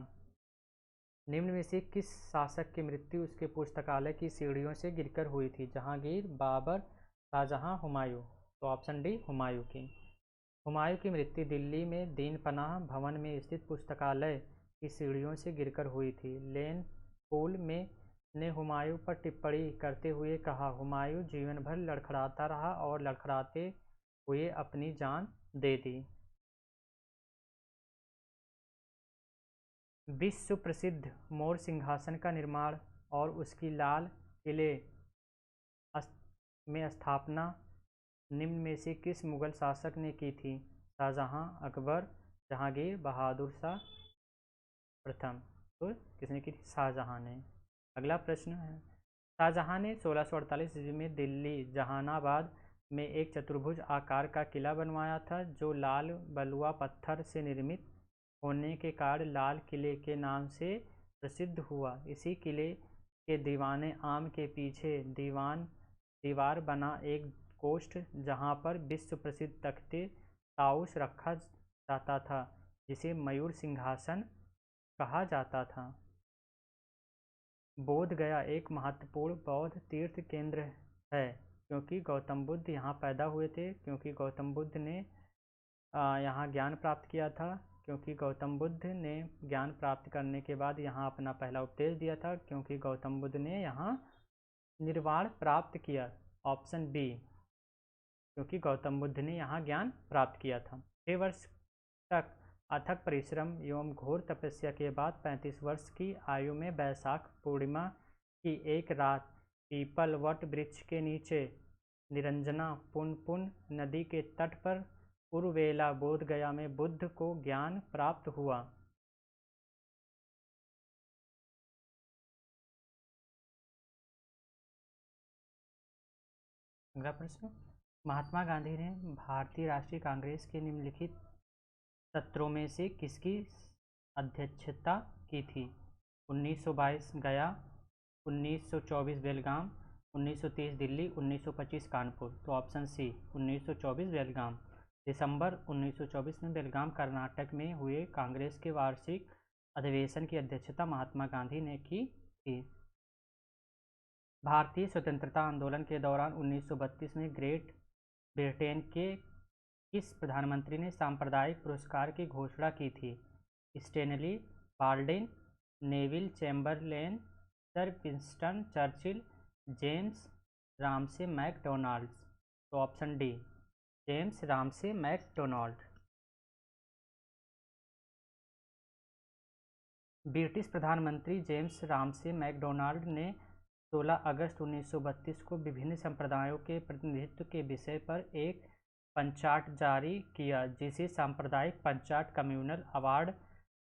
निम्न में से किस शासक की मृत्यु उसके पुस्तकालय की सीढ़ियों से गिरकर हुई थी? जहांगीर, बाबर, शाहजहां, हुमायूं, तो ऑप्शन डी हुमायूं की। हुमायूं की मृत्यु दिल्ली में दीन पनाह भवन में स्थित पुस्तकालय की सीढ़ियों से गिरकर हुई थी। लेन पूल में ने हुमायूं पर टिप्पणी करते हुए कहा, हुमायूं जीवन भर लड़खड़ाता रहा और लड़खड़ाते हुए अपनी जान दे दी। विश्व प्रसिद्ध मोर सिंहासन का निर्माण और उसकी लाल किले में स्थापना निम्न में से किस मुगल शासक ने की थी? शाहजहां, अकबर, जहांगीर, बहादुर शाह प्रथम, तो किसने की थी? शाहजहां ने। अगला प्रश्न है, शाहजहां ने 1648 ईस्वी में दिल्ली जहानाबाद में एक चतुर्भुज आकार का किला बनवाया था जो लाल बलुआ पत्थर से निर्मित होने के कारण लाल किले के नाम से प्रसिद्ध हुआ। इसी किले के दीवाने आम के पीछे दीवार बना एक कोष्ठ जहाँ पर विश्व प्रसिद्ध तख्ते ताउस रखा जाता था जिसे मयूर सिंहासन कहा जाता था। बोध गया एक महत्वपूर्ण बौद्ध तीर्थ केंद्र है क्योंकि गौतम बुद्ध यहाँ पैदा हुए थे, क्योंकि गौतम बुद्ध ने यहाँ ज्ञान प्राप्त किया था, क्योंकि गौतम बुद्ध ने ज्ञान प्राप्त करने के बाद यहाँ अपना पहला उपदेश दिया था, क्योंकि गौतम बुद्ध ने यहाँ निर्वाण प्राप्त किया। ऑप्शन बी, क्योंकि गौतम बुद्ध ने यहाँ ज्ञान प्राप्त किया था। 6 वर्ष तक अथक परिश्रम एवं घोर तपस्या के बाद 35 वर्ष की आयु में बैसाख पूर्णिमा की एक रात पीपल वट वृक्ष के नीचे निरंजना पुनपुन नदी के तट पर पूर्ववेला बोधगया में बुद्ध को ज्ञान प्राप्त हुआ। अगला प्रश्न, महात्मा गांधी ने भारतीय राष्ट्रीय कांग्रेस के निम्नलिखित सत्रों में से किसकी अध्यक्षता की थी? 1922 गया, 1924 बेलगाम, 1930 दिल्ली, 1925 कानपुर। तो ऑप्शन सी 1924 बेलगाम। दिसंबर 1924 में बेलगाम कर्नाटक में हुए कांग्रेस के वार्षिक अधिवेशन की अध्यक्षता महात्मा गांधी ने की थी। भारतीय स्वतंत्रता आंदोलन के दौरान 1932 में ग्रेट ब्रिटेन के किस प्रधानमंत्री ने सांप्रदायिक पुरस्कार की घोषणा की थी? Stanley Baldwin, Neville Chamberlain, sir Winston Churchill, James Ramsay MacDonald. तो option D, James Ramsay MacDonald. British प्रधानमंत्री जेम्स रामसे मैकडोनाल्ड ने 16 अगस्त 1932 को विभिन्न संप्रदायों के प्रतिनिधित्व के विषय पर एक पंचाट जारी किया, जिसे सांप्रदायिक पंचाट कम्युनल अवार्ड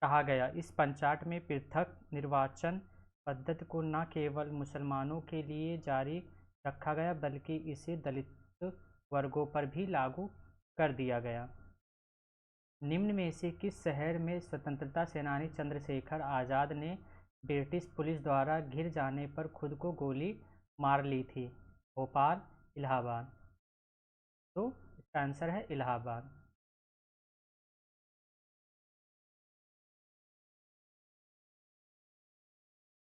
कहा गया। इस पंचाट में पृथक निर्वाचन पद्धति को न केवल मुसलमानों के लिए जारी रखा गया, बल्कि इसे दलित वर्गों पर भी लागू कर दिया गया। निम्न में से किस शहर में स्वतंत्रता सेनानी चंद्रशेखर आज़ाद ने ब्रिटिश पुलिस द्वारा घिर जाने पर खुद को गोली मार ली थी? भोपाल, इलाहाबाद। तो इसका आंसर है Allahabad.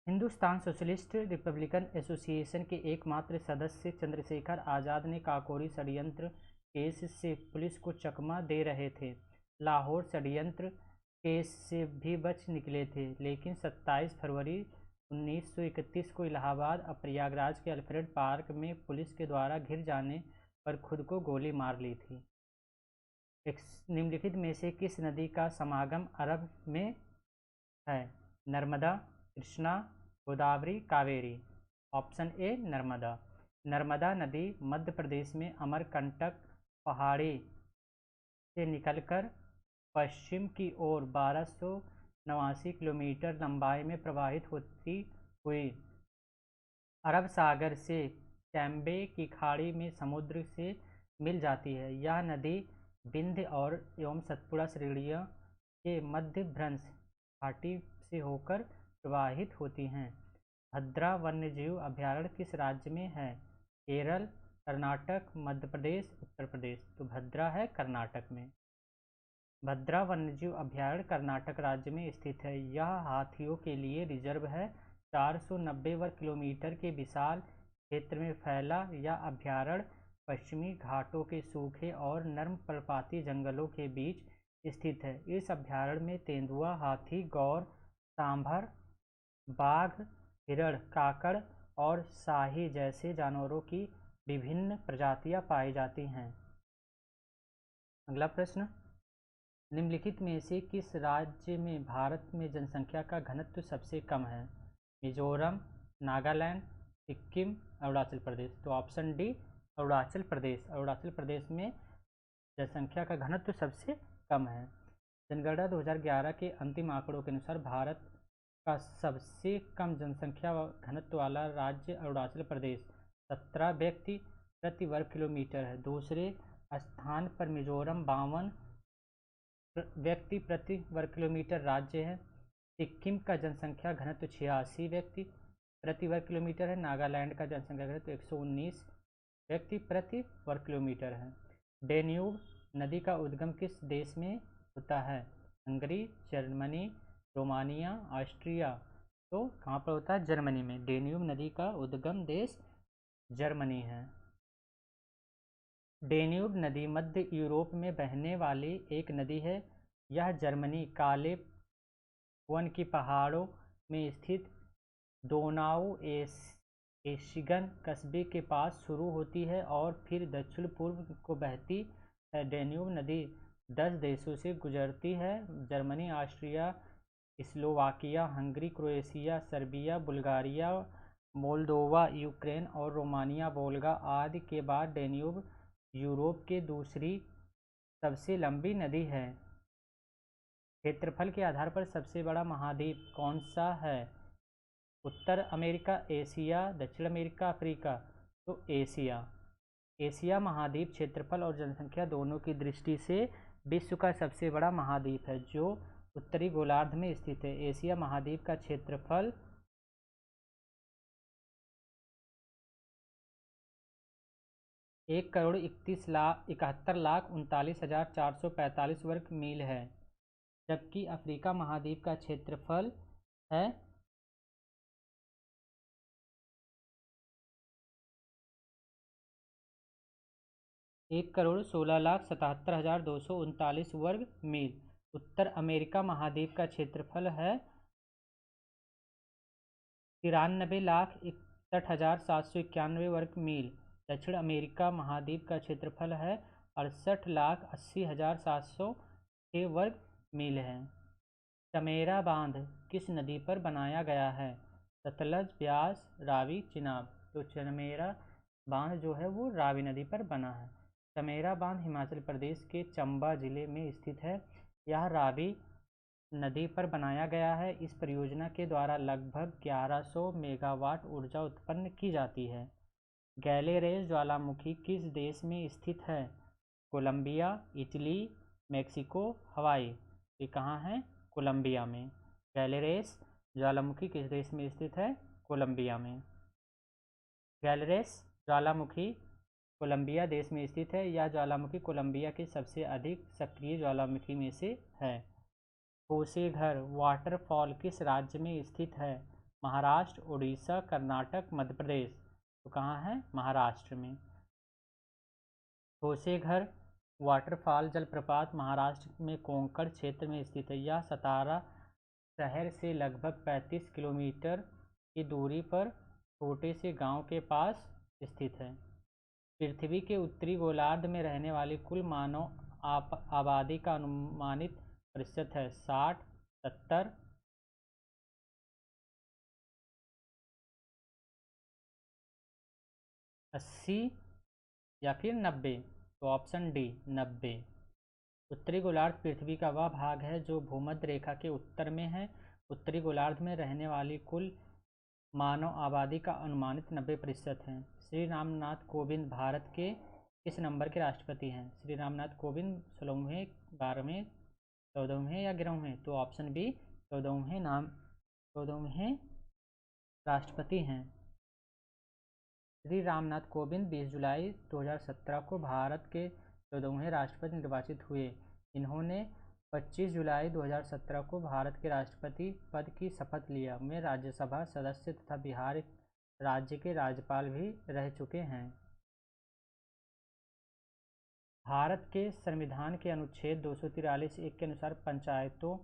Hindustan socialist Republican association के एकमात्र सदस्य चंद्रशेखर आज़ाद ने काकोरी षड्यंत्र केस से पुलिस को चकमा दे रहे थे। लाहौर षड्यंत्र केस से भी बच निकले थे, लेकिन 27 फरवरी 1931 को इलाहाबाद और प्रयागराज के अल्फ्रेड पार्क में पुलिस के द्वारा घिर जाने पर खुद को गोली मार ली थी। निम्नलिखित में से किस नदी का समागम अरब में है? नर्मदा, कृष्णा, गोदावरी, कावेरी। Option A Narmada. नर्मदा नदी मध्य प्रदेश में अमरकंटक पहाड़ी से निकलकर पश्चिम की ओर 1289 किलोमीटर लंबाई में प्रवाहित होती हुई अरब सागर से चैम्बे की खाड़ी में समुद्र से मिल जाती है। यह नदी विंध्य और एवं सतपुड़ा श्रेणियों के मध्य भ्रंश घाटी से होकर प्रवाहित होती हैं। भद्रा वन्यजीव अभयारण्य किस राज्य में है? केरल, कर्नाटक, मध्य प्रदेश, उत्तर प्रदेश। तो भद्रा है कर्नाटक में। भद्रा वन्यजीव अभयारण्य कर्नाटक राज्य में स्थित है। यह हाथियों के लिए रिजर्व है। 490 वर्ग किलोमीटर के विशाल क्षेत्र में फैला यह अभयारण्य पश्चिमी घाटों के सूखे और नर्म पर्णपाती जंगलों के बीच स्थित है। इस अभयारण्य में तेंदुआ, हाथी, गौर, सांभर, बाघ, हिरण, काकड़ और शाही जैसे जानवरों की विभिन्न प्रजातियां पाई जाती हैं। अगला प्रश्न, निम्नलिखित में से किस राज्य में भारत में जनसंख्या का घनत्व सबसे कम है? मिजोरम, नागालैंड, सिक्किम, अरुणाचल प्रदेश। तो ऑप्शन डी अरुणाचल प्रदेश। अरुणाचल प्रदेश में जनसंख्या का घनत्व सबसे कम है। जनगणना 2011 के अंतिम आंकड़ों के अनुसार भारत का सबसे कम जनसंख्या घनत्व वाला राज्य अरुणाचल प्रदेश 17 व्यक्ति प्रति वर्ग किलोमीटर है। दूसरे स्थान पर मिजोरम 52 व्यक्ति प्रति वर्ग किलोमीटर राज्य है। सिक्किम का जनसंख्या घनत्व 86 व्यक्ति प्रति वर्ग किलोमीटर है। नागालैंड का जनसंख्या घनत्व 119 व्यक्ति प्रति वर्ग किलोमीटर है। डेन्यूब नदी का उद्गम किस देश में होता है? Hungary, Germany, Romania, Austria. तो कहाँ पर होता है? जर्मनी में। डेन्यूब नदी का उद्गम देश जर्मनी है। डेन्यूब नदी मध्य यूरोप में बहने वाली एक नदी है यह जर्मनी काले वन की पहाड़ों में स्थित दोनाउ एशिगन कस्बे के पास शुरू होती है और फिर दक्षिण पूर्व को बहती है। डेन्यूब नदी 10 देशों से गुजरती है: Germany, Austria, Slovakia, Hungary, Croatia, Serbia, Bulgaria, Moldova, Ukraine और रोमानिया। वोल्गा आदि के बाद डेन्यूब यूरोप की दूसरी सबसे लंबी नदी है। क्षेत्रफल के आधार पर सबसे बड़ा महाद्वीप कौन सा है? उत्तर अमेरिका, एशिया, दक्षिण अमेरिका, अफ्रीका। तो एशिया। एशिया महाद्वीप क्षेत्रफल और जनसंख्या दोनों की दृष्टि से विश्व का सबसे बड़ा महाद्वीप है, जो उत्तरी गोलार्ध में स्थित है। एशिया महाद्वीप का क्षेत्रफल 1,71,39,445 वर्ग मील है, जबकि अफ्रीका महाद्वीप का क्षेत्रफल है 1,16,77,239 वर्ग मील। उत्तर अमेरिका महाद्वीप का क्षेत्रफल है 93,61,791 वर्ग मील। दक्षिण अमेरिका महाद्वीप का क्षेत्रफल है 68,80,706 वर्ग मील है। चमेरा बांध किस नदी पर बनाया गया है? सतलज, ब्यास, रावी, चिनाब। तो चमेरा बांध जो है वो रावी नदी पर बना है। चमेरा बांध हिमाचल प्रदेश के चंबा जिले में स्थित है। यह रावी नदी पर बनाया गया है। इस परियोजना के द्वारा लगभग 1100 मेगावाट ऊर्जा उत्पन्न की जाती है। गैलेरेस ज्वालामुखी किस देश में स्थित है? कोलंबिया, इटली, मेक्सिको, हवाई। ये कहाँ है? कोलंबिया में। गैलेरेस ज्वालामुखी किस देश में स्थित है? कोलंबिया में। गैलेरेस ज्वालामुखी कोलंबिया देश में स्थित है। यह ज्वालामुखी कोलंबिया की सबसे अधिक सक्रिय ज्वालामुखी में से है। ठोसेघर वाटरफॉल किस राज्य में स्थित है? महाराष्ट्र, उड़ीसा, कर्नाटक, मध्य प्रदेश। तो कहाँ है? महाराष्ट्र में। ठोसेघर वाटरफॉल जलप्रपात महाराष्ट्र में कोंकण क्षेत्र में स्थित है। यह सतारा शहर से लगभग 35 किलोमीटर की दूरी पर छोटे से गांव के पास स्थित है। पृथ्वी के उत्तरी गोलार्ध में रहने वाली कुल मानव आबादी का अनुमानित प्रतिशत है 60, 70, 80 या फिर 90। तो ऑप्शन डी 90। उत्तरी गोलार्ध पृथ्वी का वह भाग है जो भूमध्य रेखा के उत्तर में है। उत्तरी गोलार्ध में रहने वाली कुल मानव आबादी का अनुमानित 90% है। श्री रामनाथ कोविंद भारत के किस नंबर के राष्ट्रपति हैं? श्री रामनाथ कोविंद 16वें, 12वें, 14वें या 11वें? तो ऑप्शन बी 14वें राष्ट्रपति हैं। श्री रामनाथ कोविंद 20 जुलाई 2017 को भारत के 14वें राष्ट्रपति निर्वाचित हुए। इन्होंने 25 जुलाई 2017 को भारत के राष्ट्रपति पद की शपथ लिया में राज्यसभा सदस्य तथा बिहार राज्य के राज्यपाल भी रह चुके हैं। भारत के संविधान के अनुच्छेद 243(1) के अनुसार पंचायतों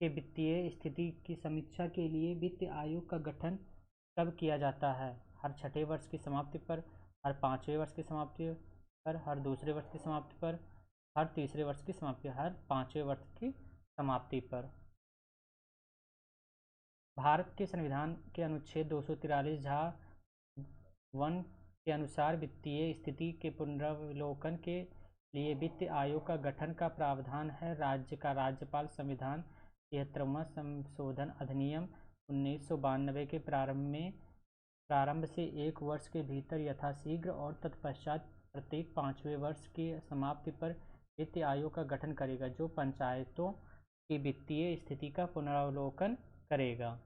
के वित्तीय स्थिति की समीक्षा के लिए वित्त आयोग का गठन कब किया जाता है? हर छठे वर्ष की समाप्ति पर, हर 5वें वर्ष की समाप्ति पर, हर दूसरे वर्ष की समाप्ति पर, हर तीसरे वर्ष की समाप्ति, हर 5वें वर्ष की समाप्ति पर। भारत के संविधान के अनुच्छेद 243 झा 1 के अनुसार वित्तीय स्थिति के पुनरावलोकन के लिए वित्त आयोग का गठन का प्रावधान है। राज्य का राज्यपाल संविधान 73वां संशोधन अधिनियम 1992 के प्रारंभ से 1 वर्ष के भीतर यथाशीघ्र और तत्पश्चात प्रत्येक 5वें वर्ष की समाप्ति पर वित्त आयोग का गठन करेगा, जो पंचायतों की वित्तीय स्थिति का पुनरावलोकन करेगा।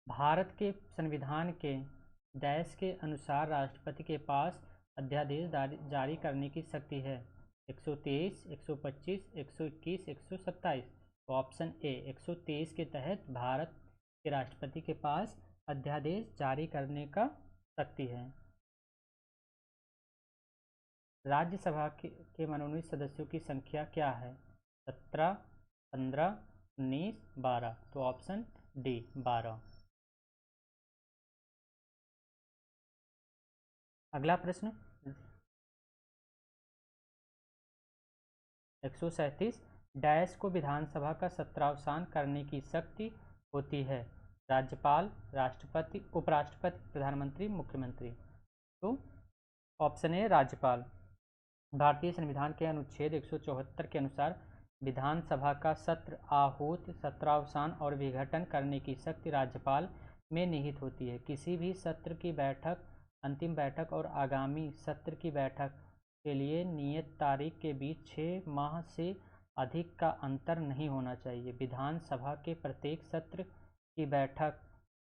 भारत के संविधान के डैश के अनुसार राष्ट्रपति के पास अध्यादेश जारी करने की शक्ति है? 123, 125, 121, 127। तो ऑप्शन ए 123 के तहत भारत के राष्ट्रपति के पास अध्यादेश जारी करने का शक्ति है। राज्यसभा के मनोनीत सदस्यों की संख्या क्या है? 17, 15, 19, 12। तो ऑप्शन डी 12। अगला प्रश्न 137 डैश को विधानसभा का सत्रावसान करने की शक्ति होती है? राज्यपाल, राष्ट्रपति, उपराष्ट्रपति, प्रधानमंत्री, मुख्यमंत्री। तो ऑप्शन ए राज्यपाल। भारतीय संविधान के अनुच्छेद 174 के अनुसार विधानसभा का सत्र आहूत, सत्रावसान और विघटन करने की शक्ति राज्यपाल में निहित होती है। किसी भी सत्र की बैठक, अंतिम बैठक और आगामी सत्र की बैठक के लिए नियत तारीख के बीच 6 माह से अधिक का अंतर नहीं होना चाहिए। विधानसभा के प्रत्येक सत्र की बैठक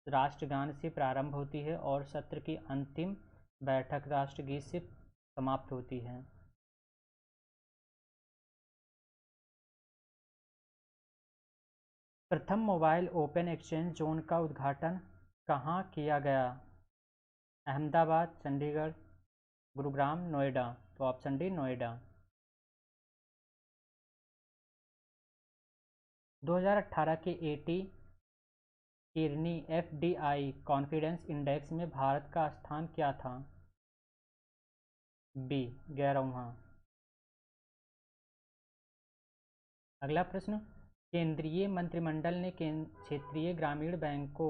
राष्ट्रगान से प्रारंभ होती है और सत्र की अंतिम बैठक राष्ट्रगीत से समाप्त होती है। प्रथम मोबाइल ओपन एक्सचेंज जोन का उद्घाटन कहाँ किया गया? अहमदाबाद, चंडीगढ़, गुरुग्राम, नोएडा। तो ऑप्शन डी नोएडा। 2018 के एटी केरनी एफडीआई कॉन्फिडेंस इंडेक्स में भारत का स्थान क्या था? बी 11वां। अगला प्रश्न केंद्रीय मंत्रिमंडल ने क्षेत्रीय ग्रामीण बैंक को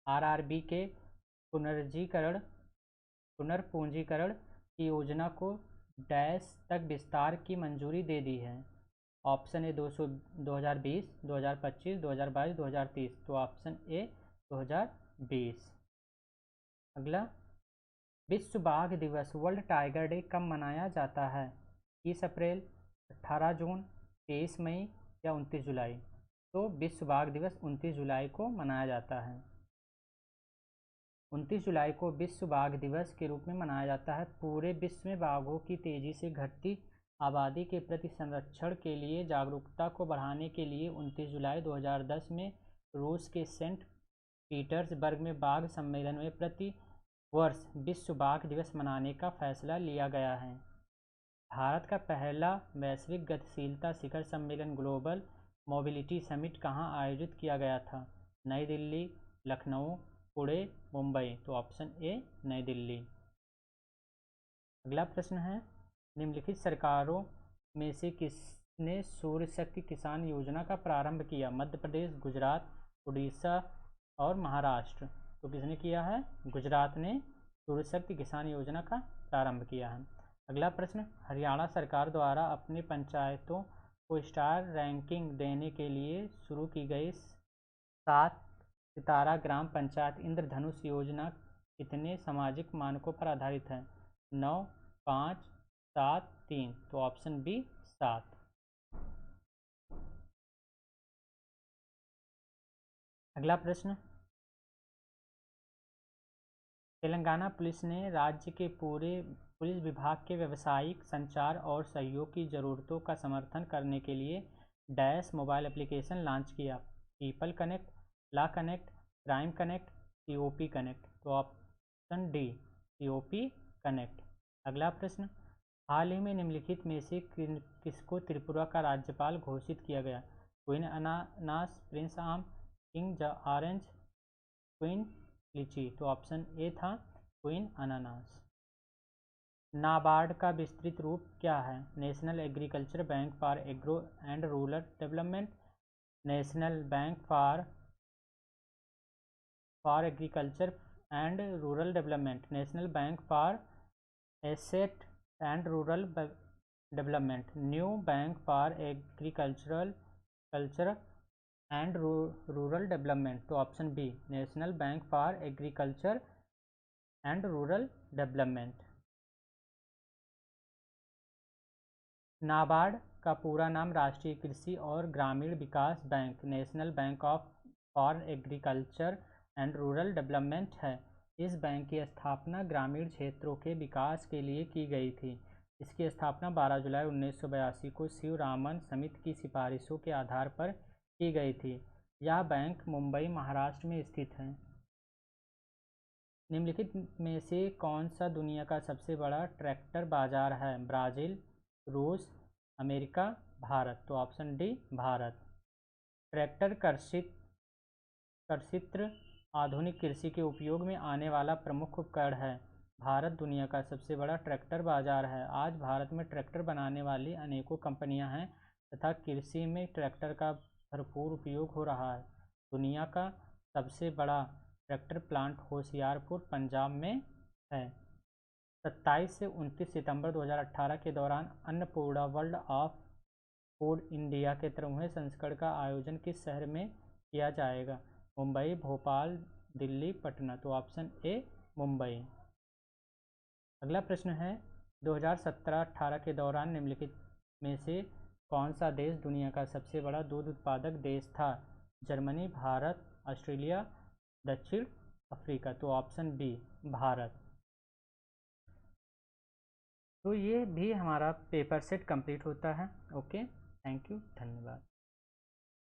आरआरबी के पुनर्पूंजीकरण की योजना को डैश तक विस्तार की मंजूरी दे दी है? ऑप्शन ए 2020, 2025, 2022, 2030। तो ऑप्शन ए 2020। अगला विश्व बाघ दिवस वर्ल्ड टाइगर डे कब मनाया जाता है? 30 अप्रैल, 18 जून, 23 मई या 29 जुलाई। तो विश्व बाघ दिवस 29 जुलाई को मनाया जाता है। 29 जुलाई को विश्व बाघ दिवस के रूप में मनाया जाता है। पूरे विश्व में बाघों की तेजी से घटती आबादी के प्रति संरक्षण के लिए जागरूकता को बढ़ाने के लिए 29 जुलाई 2010 में रूस के सेंट पीटर्सबर्ग में बाघ सम्मेलन में प्रति वर्ष विश्व बाघ दिवस मनाने का फैसला लिया गया है। भारत का पहला वैश्विक गतिशीलता शिखर सम्मेलन ग्लोबल मोबिलिटी समिट कहाँ आयोजित किया गया था? नई दिल्ली, लखनऊ, पुणे, मुंबई। तो ऑप्शन ए नई दिल्ली। अगला प्रश्न है निम्नलिखित सरकारों में से किसने सूर्य शक्ति किसान योजना का प्रारंभ किया? मध्य प्रदेश, गुजरात, उड़ीसा और महाराष्ट्र। तो किसने किया है? गुजरात ने सूर्य शक्ति किसान योजना का प्रारंभ किया है। अगला प्रश्न हरियाणा सरकार द्वारा अपने पंचायतों को स्टार रैंकिंग देने के लिए शुरू की गई 7 सितारा ग्राम पंचायत इंद्रधनुष योजना कितने सामाजिक मानकों पर आधारित है? 9, 5, 7, 3। तो ऑप्शन बी 7। अगला प्रश्न तेलंगाना पुलिस ने राज्य के पूरे पुलिस विभाग के व्यावसायिक संचार और सहयोग की ज़रूरतों का समर्थन करने के लिए डैश मोबाइल एप्लीकेशन लॉन्च किया? People connect, law connect, crime connect, COP connect. तो ऑप्शन डी सीओपी कनेक्ट। अगला प्रश्न हाल ही में निम्नलिखित में से किसको त्रिपुरा का राज्यपाल घोषित किया गया? क्वीन अनानास, प्रिंस आम, किंग ऑरेंज, क्वीन लीची। तो ऑप्शन ए था क्वीन अनानास। नाबार्ड का विस्तृत रूप क्या है? National Agriculture Bank for Agro and Rural Development, National Bank for Agriculture and Rural Development, National Bank for Asset and Rural Development, New Bank for Culture and Rural Development. तो option B National Bank for Agriculture and Rural Development. NABARD का पूरा नाम राष्ट्रीय कृषि और ग्रामीण विकास Bank National Bank for Agriculture and Rural Development है। इस बैंक की स्थापना ग्रामीण क्षेत्रों के विकास के लिए की गई थी। इसकी स्थापना 12 जुलाई 1982 को शिवरामन समिति की सिफारिशों के आधार पर की गई थी। यह बैंक मुंबई, महाराष्ट्र में स्थित है। निम्नलिखित में से कौन सा दुनिया का सबसे बड़ा ट्रैक्टर बाजार है? ब्राज़ील, रूस, अमेरिका, भारत। तो ऑप्शन डी भारत। ट्रैक्टर कृषित्र आधुनिक कृषि के उपयोग में आने वाला प्रमुख उपकरण है। भारत दुनिया का सबसे बड़ा ट्रैक्टर बाजार है। आज भारत में ट्रैक्टर बनाने वाली अनेकों कंपनियां हैं तथा कृषि में ट्रैक्टर का भरपूर उपयोग हो रहा है। दुनिया का सबसे बड़ा ट्रैक्टर प्लांट होशियारपुर, पंजाब में है। 27 से 29 सितंबर 2018 के दौरान Annapurna world of food India के 13वें संस्करण का आयोजन किस शहर में किया जाएगा? मुंबई, भोपाल, दिल्ली, पटना। तो ऑप्शन ए मुंबई। अगला प्रश्न है 2017-18 के दौरान निम्नलिखित में से कौन सा देश दुनिया का सबसे बड़ा दूध उत्पादक देश था? जर्मनी, भारत, ऑस्ट्रेलिया, दक्षिण अफ्रीका। तो ऑप्शन बी भारत। तो ये भी हमारा पेपर सेट कंप्लीट होता है। ओके, थैंक यू, धन्यवाद।